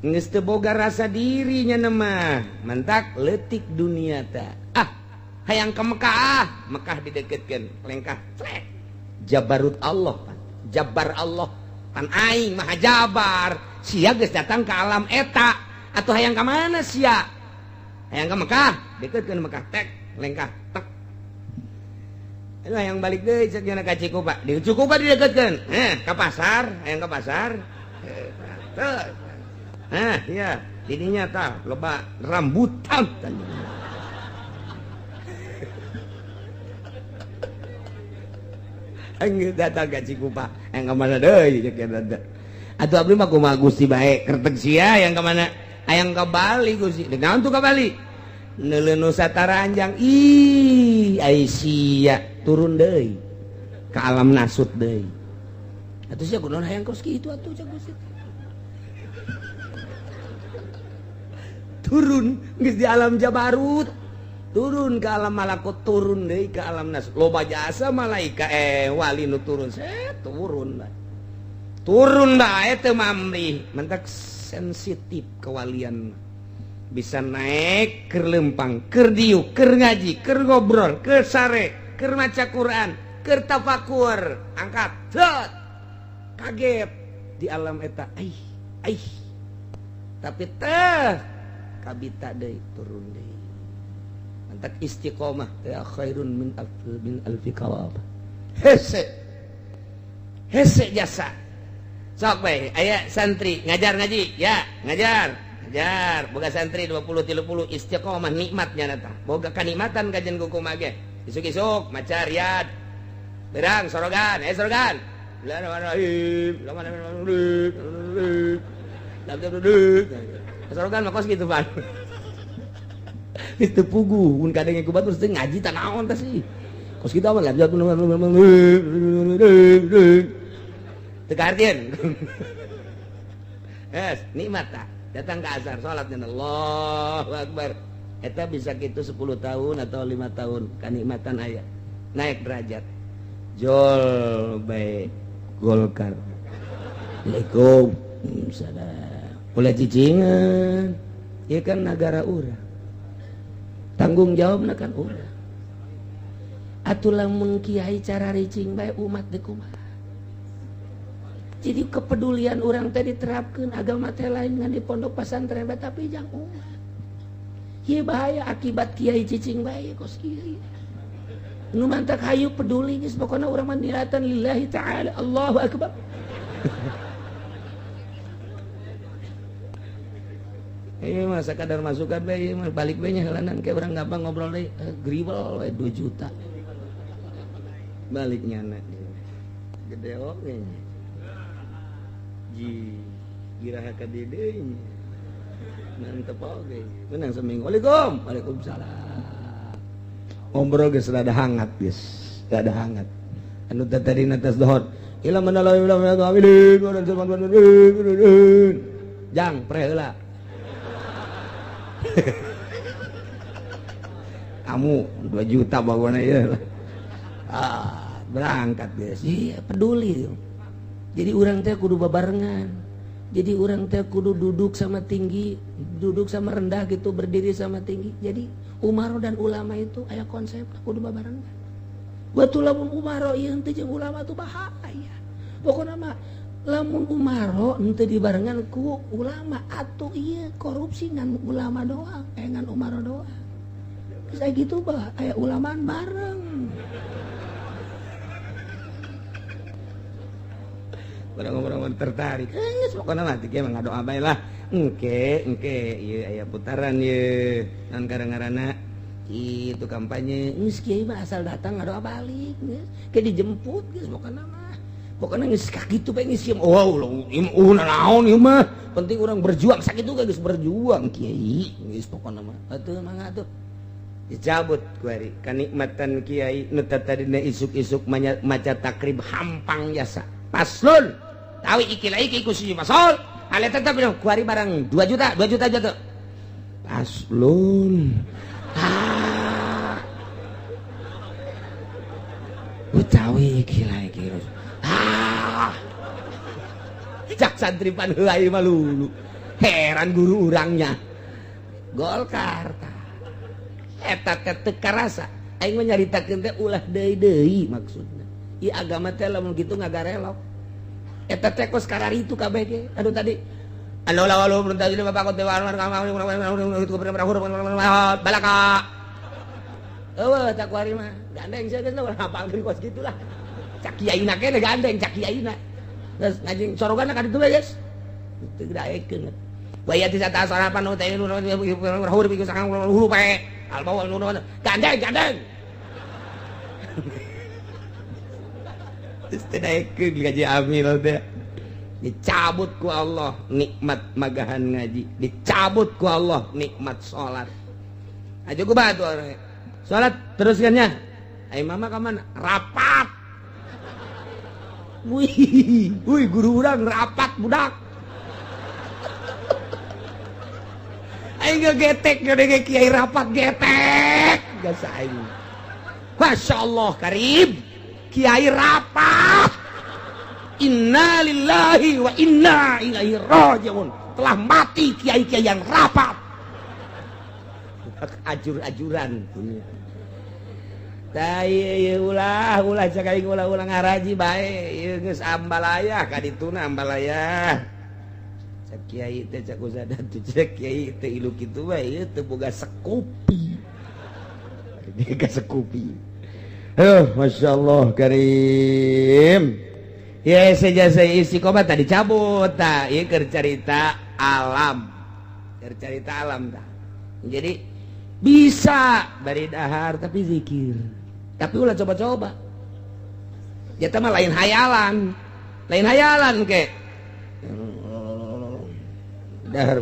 geus teu boga rasa diri nya mah mantak leutik dunia teh hayang ka Mekah Mekah dideketkeun lengkah cek jabarut Allah jabar Allah pan aing maha jabar sia geus datang ke alam eta atuh hayang ka mana sia hayang ka Mekah deukeutkeun Mekah tek lengkah tek anu hayang balik deui cek nya ka Cikupa di Cikupa dideukeutkeun ka pasar hayang ka pasar iya didinya tah loba rambutan Angge datang ka Cikupa, yang kemana deui cek eta. Atuh abdi mah kumaha Gusti bae, kerteg sia yang kemana? Hayang ka Bali Gusti. Naon tuh ka Bali? Neuleun nu sataranjang. Ih, ai sia turun deui ka alam nasut deui. Atuh sia kunaon hayang kos kitu atuh cek Gusti. Turun geus di alam jabarut. Turun ke alam malakut turun deui ke alam nas loba jasa malaika wali nu turun turun bae teu mamrih mentak sensitif kewalian bisa naik keur lempang keur diuk keur ngaji keur ngobrol keur sare keur maca Quran keur tafakur angkat set kaget di alam eta ai tapi teh kabita deui turun deui tak istiqomah ya khairun min alfi kawab hese jasa sok bae aya santri ngajar ngaji ya ngajar boga santri 20 30 istiqomah nikmatnya nata boga kanikmatan kajian kuku mage isuk-isuk maca riyad berang sorogan sorogan sorogan mah kos gitu Pak itu pugu mun kadang ku batur teh ngaji tah naon tah sih kos kita mah lajat teu kahartieun nikmat tah datang ke asar salat dan Allahu akbar eta bisa kitu 10 tahun atau 5 tahun kanikmatan aya naik derajat jol bae Golkar Assalamualaikum salam ulah cicingan ieu kan negara urang tanggung jawabna kan urang atuh lamun kiai cara ricing bae umat teh kumaha jadi kepedulian urang teh diterapkeun agama teh lain ngan di pondok pesantren bae tapi jang umat ieu bahaya akibat kiai cicing bae kos kiai nu mantak hayu peduli geus pokona urang mah niatan lillahi ta'ala. Allahu akbar. Mah sakadar masukan bae mah balik bae nya helanan ke urang gampang ngobrol deui gribel we 2 juta. Baliknya anak gede oke nya. Giraha ka dieu deui nya. Mantep oge. Menang seminggu. Waalaikumsalam. Ngobrol geus rada hangat geus. Rada hangat. Anu tadi natas dohor. Ila manala ila amilin wa jang pre heula. Kamu 2 juta bagona ieu. Berangkat geus. Iya, peduli. Jadi urang teh kudu babarengan. Jadi urang teh kudu duduk sama tinggi, duduk sama rendah gitu, berdiri sama tinggi. Jadi umaro dan ulama itu aya konsep kudu babarengan. Betul lamun umaro ieu henteu jeung ulama tuh bahaya. Pokona mah lamun umaro henteu dibarengan ku ulama atuh ieu korupsi ngan ulama doang, ngan umaro doang. Bisa gitu bah aya ulamaan bareng. Orang-orang tertarik. Geus pokona mah teh mah ngadoa bae lah. Engke ieu aya putaran ieu. Naon ngaranna? Itu kampanye. Geus kieu mah asal datang ngadoa balik geus. Ke dijemput geus pokona mah. Pokona geus kakitu bae geus ieu. Oh, naon ieu mah. Penting urang berjuang sakitu geus berjuang kiai. Geus pokona mah. Atuh mangga atuh. Dicabut kuari kanikmatan kiai nu tadina isuk-isuk maca takrib hampang jasa. Paslun tawi ikilai ke ikusi masol ale tetap bilang kuari barang 2 juta jatuh paslun utawi ikilai ke cak santripan heulai malulu heran guru urangnya Golkar eta teh karasa aing mah nyaritakeun teh ulah deui maksudna ieu agama teh lamun kitu ngagarelok eta teh kos kararitu kabeh ge anu tadi Allah berentah jadi bapak kote balaka tak kuari mah gandeng saya geus urang hafalkeun kos gitulah cak kiaina keneh gandeng cak kiaina geus ngajing soroganna ka ditu geus teu daekeun waya ti sata sarapan teh huruf iku sakang huruf pe albawa gandeng istirahatkeun gaji amil teh dicabut ku Allah nikmat magahan ngaji dicabut ku Allah nikmat salat aja ku batu salat teruskannya ai mama ka mana rapat wih guru urang rapat budak aing getek gede kiai rapat getek geus aing masyaallah karim kiai rapat inna lillahi wa inna ilaihi rajiun telah mati kiai-kiai yang rapat ajur-ajuran tah ieu ulah cak aing ulah ngaraji bae ieu geus ambalaya ka dituna ambalaya cak kiai teh cak usadat cak kiai teh ilu kitu bae ieu teu boga sekupi dia ka sekupi. Masya Allah karim ya sejasa istiqomah tadi cabut tak ya cerita alam tak jadi bisa bari dahar tapi zikir tapi ulah coba-coba ya mah lain hayalan ke dahar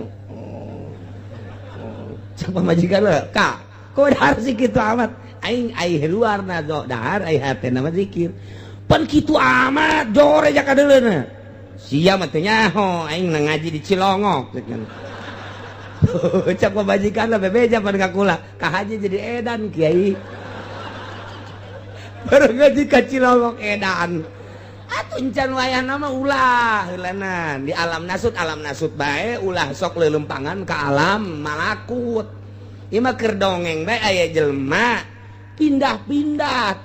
coba majikan lah kak kok dahar sih gitu amat aing luar na dahar aing hate nama zikir pan kitu amat jore ja kadeuleuna sia mah teh nyaho aing ngaji di Cilongok cak majikan lah bebeja pan kakula ka haji jadi edan kiai baru ngaji ka Cilongok edan atuh encan wayahna mah ulah heulanan di alam nasut bae ulah sok leulempangan ka alam malakut ieu mah keur dongeng bae aya jelema pindah-pindah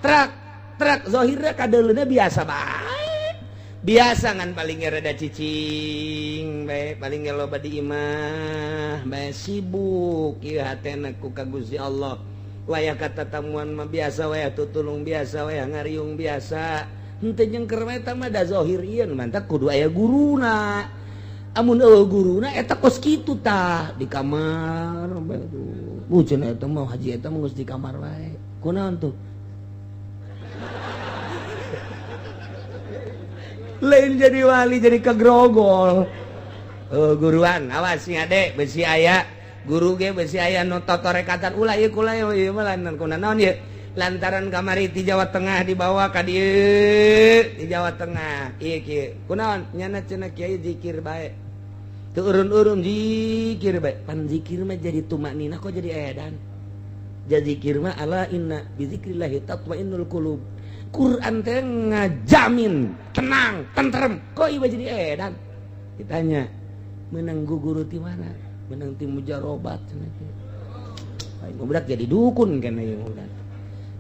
truk zahirna kadeuleuna biasa bae biasa ngan paling rada cicing bae paling loba di imah bae sibuk ieu hatena ku ka Gusti Allah wayah kata tamuan mah biasa, wayah tutulung biasa, wayah ngariung biasa. Henteu nyengker mah eta mah da zahir ieu mantap kudu aya guruna. Amun eueuh guruna eta kos kitu tah di kamar bae tuh. Buceun eta mah haji eta mah geus di kamar wae. Kunaon tuh? Lain jadi wali jadi kegrogol. Guruan awas nih adek besi aya guru ge besi aya nu totorekatan ulah ieu kula ieu mah kunaon ieu lantaran kamari di Jawa Tengah dibawa ka dieu di Jawa Tengah ieu kieu kunaon nyana cenah kiai zikir bae teu urun-urun zikir bae pan zikir mah jadi tumaknina kok jadi edan jadi zikir mah ala inna bi zikrillah tatmainnul qulub Quran teh ngajamin tenang tentrem kok ieu jadi edan ditanya menang guru ti mana menang ti mujarobat cenah kieu ai budak jadi dukun kana ieu budak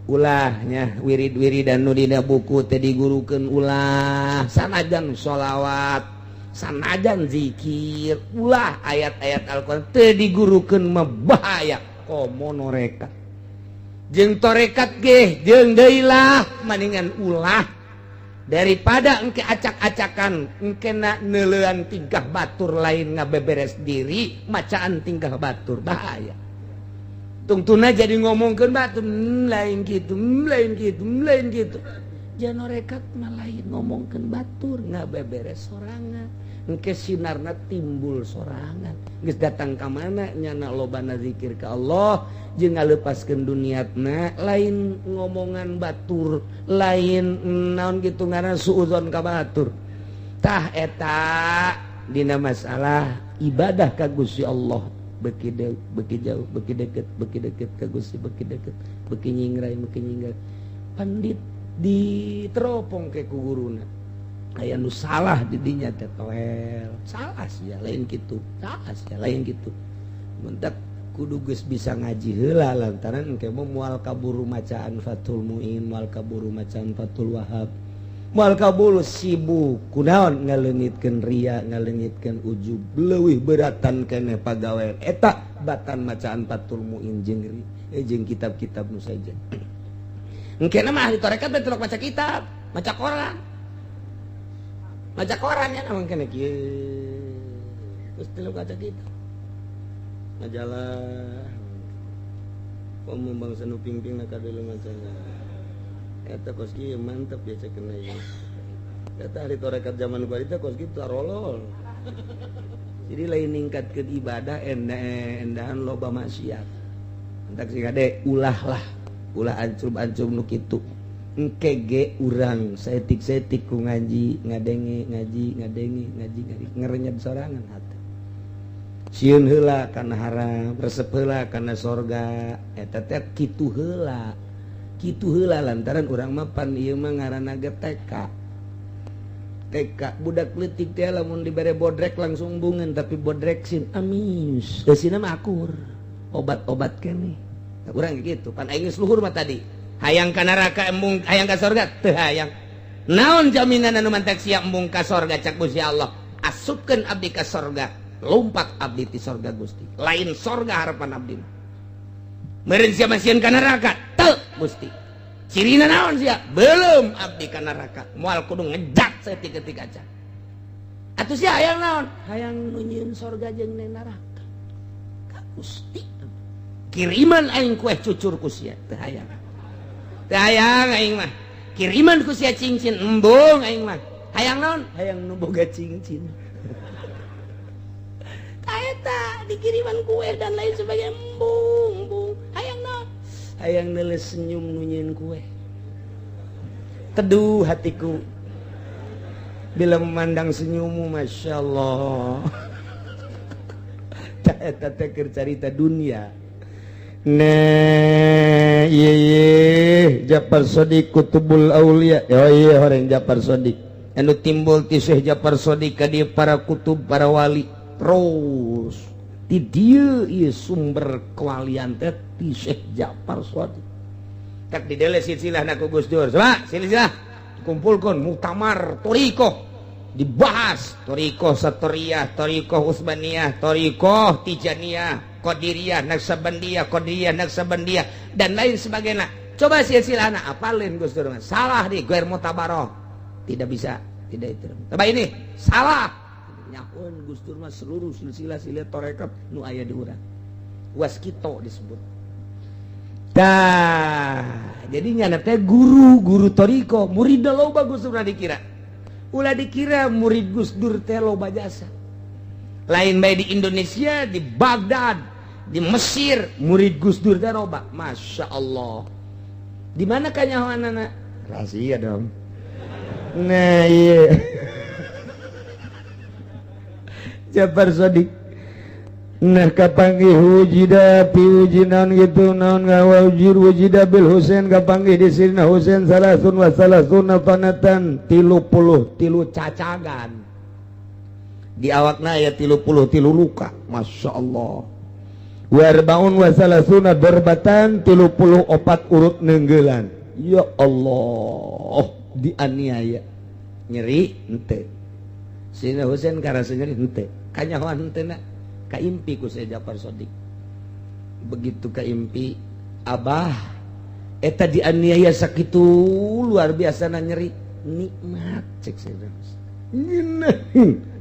ulahnya wirid-wiridan nu dina buku teh digurukeun ulah sanajan sholawat sanajan zikir ulah ayat-ayat Al-Qur'an teh digurukeun mah bahaya komo norekat jeung torekat ge jeung deui lah maningan ulah daripada engke acak-acakan engke na neuleuan tingkah batur lain ngabeberes diri macaan tingkah batur bahaya tungtuna jadi ngomongkeun batur lain kitu lain kitu lain kitu jangan rekat mah lain ngomongkeun batur ngabeberes sorangan engke sinarna timbul sorangan geus datang ka mana nyana lobana zikir ka Allah jeung ngaleupaskeun duniatna lain ngomongan batur lain naon kitu ngaranna suudzon ka batur tah eta dina masalah ibadah ka Gusti Allah beki jauh beki deket ka Gusti beki deket beki nyingrai pandit diteropong ke ku guruna aya nu salah di dinya teh toel salah sia lain kitu salah sia lain kitu mentak kudu geus bisa ngaji heula lantaran engke moal kaburu macaan Fathul Muin moal kaburu macaan Fathul Wahab moal kaburu sibuk kunaon ngaleungitkeun ria ngaleungitkeun ujub leuwih beratan keneh pagawean eta batan macaan Fathul Muin jeung kitab-kitab nu saja engke mah ahli tarekat teh teu maca kitab maca koran ya namang kena kieu geus teu maca kitab majalah komo bangsa nu pingping na kadulu masalah eta kos kieu mantep ya cekeuna ieu eta ahli tarekat zaman bari teh kos kitu arolol jadi lain ningkatkeun ibadah endahan loba maksiat entak sing gade ulah ancub-ancub nu kitu engke ge urang saeutik-saeutik ku ngaji ngadenge ngarenyed sorangan hate sieun heula kana haram resep heula kana sorga eta teh kitu heula lantaran urang mah pan ieu mah ngaranna ge TK budak leutik teh lamun dibere bodrek langsung bungeun tapi bodrek sin amis eusina mah akur obat-obat keneh urang gitu pan aing geus luhur mah tadi hayang ka neraka embung hayang ka sorga teu hayang naon jaminan anu mantek sia embung ka sorga cak Gusti Allah asupkeun abdi ka sorga lompat abdi ti sorga Gusti lain sorga harapan abdi meureun sia masieun ka neraka teu Gusti cirina naon sia belum abdi ka neraka moal kudu ngejat saeutik-eutik aja atuh sia hayang naon hayang nu nyieun sorga jeung neraka ka Gusti kiriman aing kue cucur ku sia teu hayang aing mah kiriman ku sia cincin embung aing mah hayang naon hayang nu boga cincin ta eta dikiriman kue dan lain sebagainya embung hayang naon hayang neuleus senyum nu nyieun kue teduh hatiku bila memandang senyummu masyaallah ta eta teh keur carita dunia. Nah iya Ja'far Shadiq Kutubul Aulia oh iya horeng Ja'far Shadiq anu timbul ti Syekh Ja'far Shadiq ka dieu para kutub para wali terus ti dieu ieu sumber kewalian teh ti Syekh Ja'far Shadiq tak didele silsilahna ku Gus Dur coba silsilah kumpulkeun muktamar thariqah dibahas thariqah Satoriyah thariqah Utsmaniyah thariqah Tijaniyah Qadiriyah, Naqsabandiyah, Qadiriyah, Naqsabandiyah dan lain sebagainya. Coba silsilahna apalin Gus Dur. Salah di Ghair Mutabaroh. Tidak bisa, tidak itu. Coba ini salah. Nyakeun Gus Dur mah seluruh silsilah tarekat nu aya di urang. Waskito disebut. Tah, jadi nyana teh guru toriko, murid loba Gus Dur dikira. Ulah dikira murid Gus Dur teh loba jasa. Lain bae di Indonesia, di Baghdad, di Mesir, murid Gus Dur teh loba. Masya Allah. Di mana kanyahoanana? Rahasia dong. Nah iya. Jabar Sodik. Nah kapanggih wujida pi ujinan gitu naon ngawajir wujida bil Husain kapanggih di sirna Husain salasun wa salasuna tanatan 30 cacagan di awakna aya 30 luka. Masya Allah. Wa arbaun wa salasuna darbatan 34 urut nenggelan. Ya Allah, dianiaya nyeri henteu. Sirna Husain karasa nyeri henteu. Kanyahoan henteu na kaimpi ku saya Ja'far Shadiq. Begitu kaimpi abah eta dianiaya sakitu luar biasa na nyeri nikmat cek saya.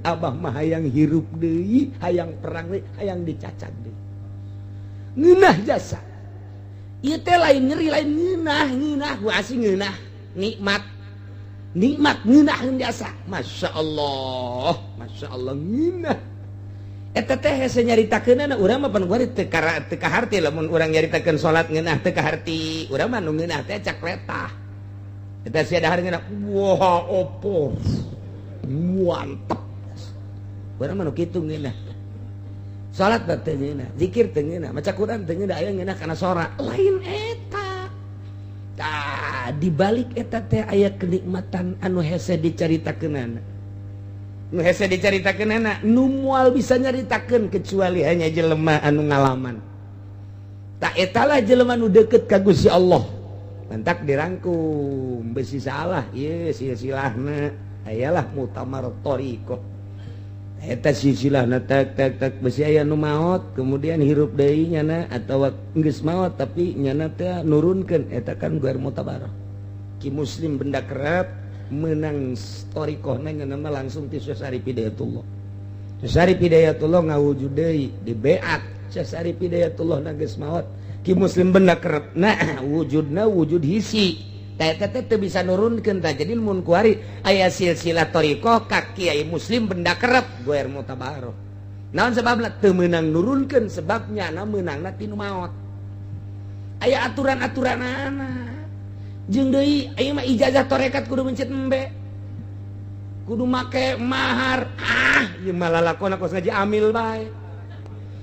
Abah mah hayang hirup deui, hayang perang deui, hayang dicacat deui. Ngeunah jasa. Ieu teh lain nyeri lain ngeunah ku asing ngeunah nikmat ngeunah jasa. Masya Allah ngeunah. Eta teh hese nyaritakeunana urang mah pan gua teu kaharti lamun urang nyaritakeun salat ngeunah teu kaharti. Urang mah nu ngeunah teh cak letah. Eta sia dahar ngeunah wah opo. Mantap. Urang mah nu kitu ngeunah. Salat teh ngeunah, zikir teh ngeunah, maca Quran teh ngeunah, aya ngeunah kana sora. Lain eta. Tah di balik eta teh aya kenikmatan anu hese dicaritakeunana. Nu hese dicaritakeun anak nu moal bisa nyaritakeun kecuali hanya jelema anu ngalaman. Tak etalah jelema nu deukeut ka Gusti Allah. Mantak dirangkum besi salah ieu silsilahna ayalah mutamar thariqah. Eta silsilahna tak besi aya nu maot kemudian hirup deui nyana atawa geus maot tapi nyana teh nurunkeun eta kan Ghair Mutabaroh. Ki Muslim benda kerap menang storikohna ngeunana langsung ti Syekh Syarif Hidayatullah. Syekh Syarif Hidayatullah ngawujud deui di beat Syekh Syarif Hidayatullah na geus maot. Ki Muslim benda kerep nah wujudna wujud hisi. Tah eta teh teu bisa nurunkeun tah. Jadi mun kuari aya silsilah thariqah ka Kiai Muslim benda kerep Ghair Mutabaroh. Naon sababna teu meunang nurunkeun sebabnya na meunangna ti nu maot. Aya aturan-aturanana. Jeung deui ieu mah ijazah tarekat kudu mencet embe. Kudu make mahar. Ieu mah lalakonna kos ngaji amil bae.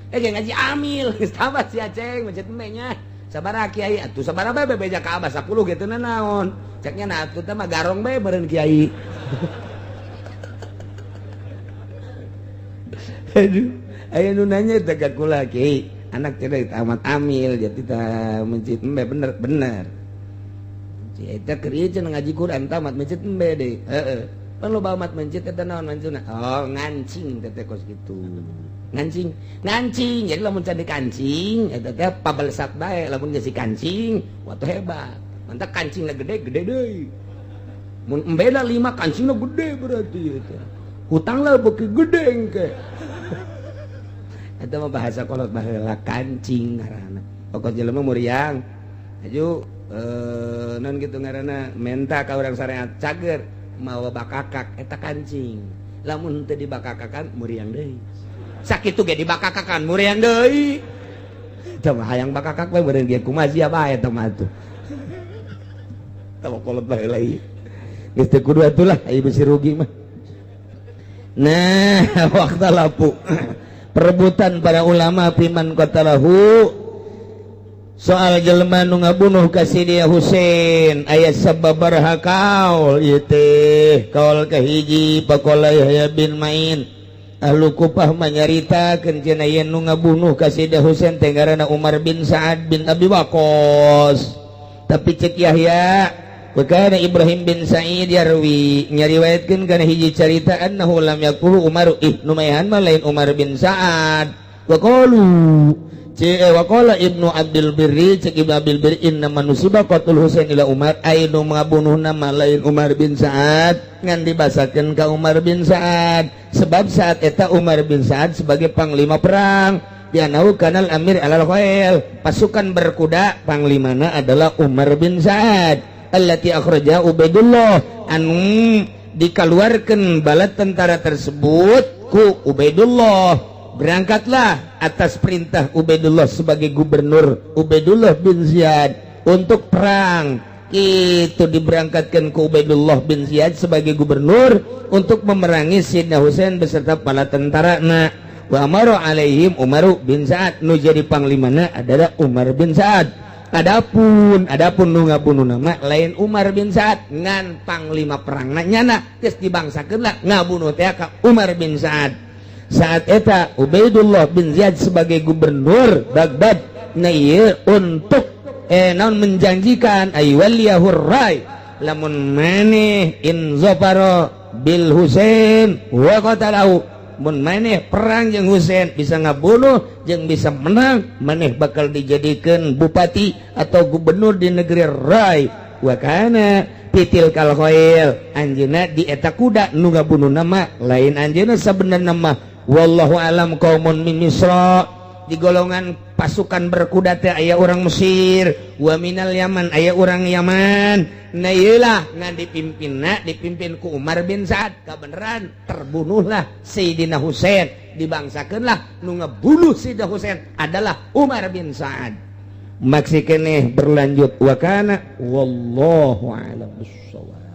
Ge ngaji amil, geus tabat si Aceng mencet embe nya. Sabaraha kiai atuh sabaraha bae bebeja ka abah 10 kitu na naon. Ceknya na atuh teh mah garong bae meureun kiai. Aduh, aya nu nanya teh ka kula kiai, anak teh tamat amil jadi tah mencet embe bener. Eta keur ieu cenah ngaji Quran tamat mencet embe deui. Heeh. Pan loba amat mencet eta naon mancuna? Oh, ngancing teh kos kitu. Ngancing. Jadi lamun can dikancing eta teh pabalsat bae lamun geus dikancing, wah teh hebat. Mantap kancingna gede deui. Mun embena 5 kancingna gede berarti eta. Hutangna beuki gede engke. Eta mah bahasa kolot baheula kancing ngaranna. Pokok jelema muriang. Aju non gitu ngaranna menta ka urang sareat cager mawa bakakak eta kancing. Lamun teu dibakakakan muriang deui. Sakitu ge dibakakakan muriang deui. Tah mah hayang bakakak bae beureun ge kumaha sia bae eta mah atuh. Tah kolot baheula ieu. Geus teu kudu atuh lah aya bisi rugi mah. Nah, waktu lapu. Perebutan para ulama piman qatalahu soal jelema nu ngabunuh ka Sidi Husain aya sababaraha kaul ieu teh kaul kahiji faqala Yahya bin Ma'in ahlu Kufah manyaritakeun cenah yen nu ngabunuh ka Sidi Husain teh ngaranna Umar bin Sa'ad bin Abi Waqqas tapi cek Yahya Wakana Ibrahim bin Sa'id yarwi nyariwayatkeun kana hiji carita annahu lam yakul Umar numayhan mah lain Umar bin Sa'ad Waqala Ibnu Abdul Birri cek Ibnu Abdul Birri inna manusiba qatul Husain ila Umar ainu ngabunuh nama lain Umar bin Sa'ad ngan dibasakeun ka Umar bin Sa'ad sebab saat eta Umar bin Sa'ad sebagai panglima perang dianahu kanal amir alal khail pasukan berkuda panglimana adalah Umar bin Sa'ad allati akhraja Ubaidullah anu dikeluarkan bala tentara tersebut ku Ubaidullah. Berangkatlah atas perintah Ubaidullah sebagai gubernur Ubaidullah bin Ziyad untuk perang. Itu diberangkatkan ke Ubaidullah bin Ziyad sebagai gubernur untuk memerangi Sayyidina Husain beserta para tentara. Wa amaru alaihim Umar bin Sa'ad nu jadi panglimana adalah Umar bin Sa'ad. Adapun nu ngabunuh nama lain Umar bin Sa'ad ngan panglima perang nyana geus dibangsakeun lah ngabunuh teh ka Umar bin Sa'ad. Saat eta Ubaidullah bin Ziyad sebagai gubernur Baghdad untuk naon menjanjikan aywaliyahur rai lamun maneh in zafara bil Husain wa qatalahu mun maneh perang jeung Husain bisa ngabunuh jeung bisa menang maneh bakal dijadikeun bupati atau gubernur di negeri Rai wa kana pitil kal khail anjeunna di eta kuda nu ngabunuh nama lain anjeunna sabenerna mah wallahu alam qaumun min Misra di golongan pasukan berkuda teh aya orang Mesir wa minal Yaman aya orang Yaman na ieu lah ngan dipimpin ku Umar bin Sa'ad kabeneran terbunuhlah Sayyidina Husain dibangsakeunlah nu ngabunuh Sayyidina Husain adalah Umar bin Sa'ad maksi keneh berlanjut wa kana wallahu alam bissawab.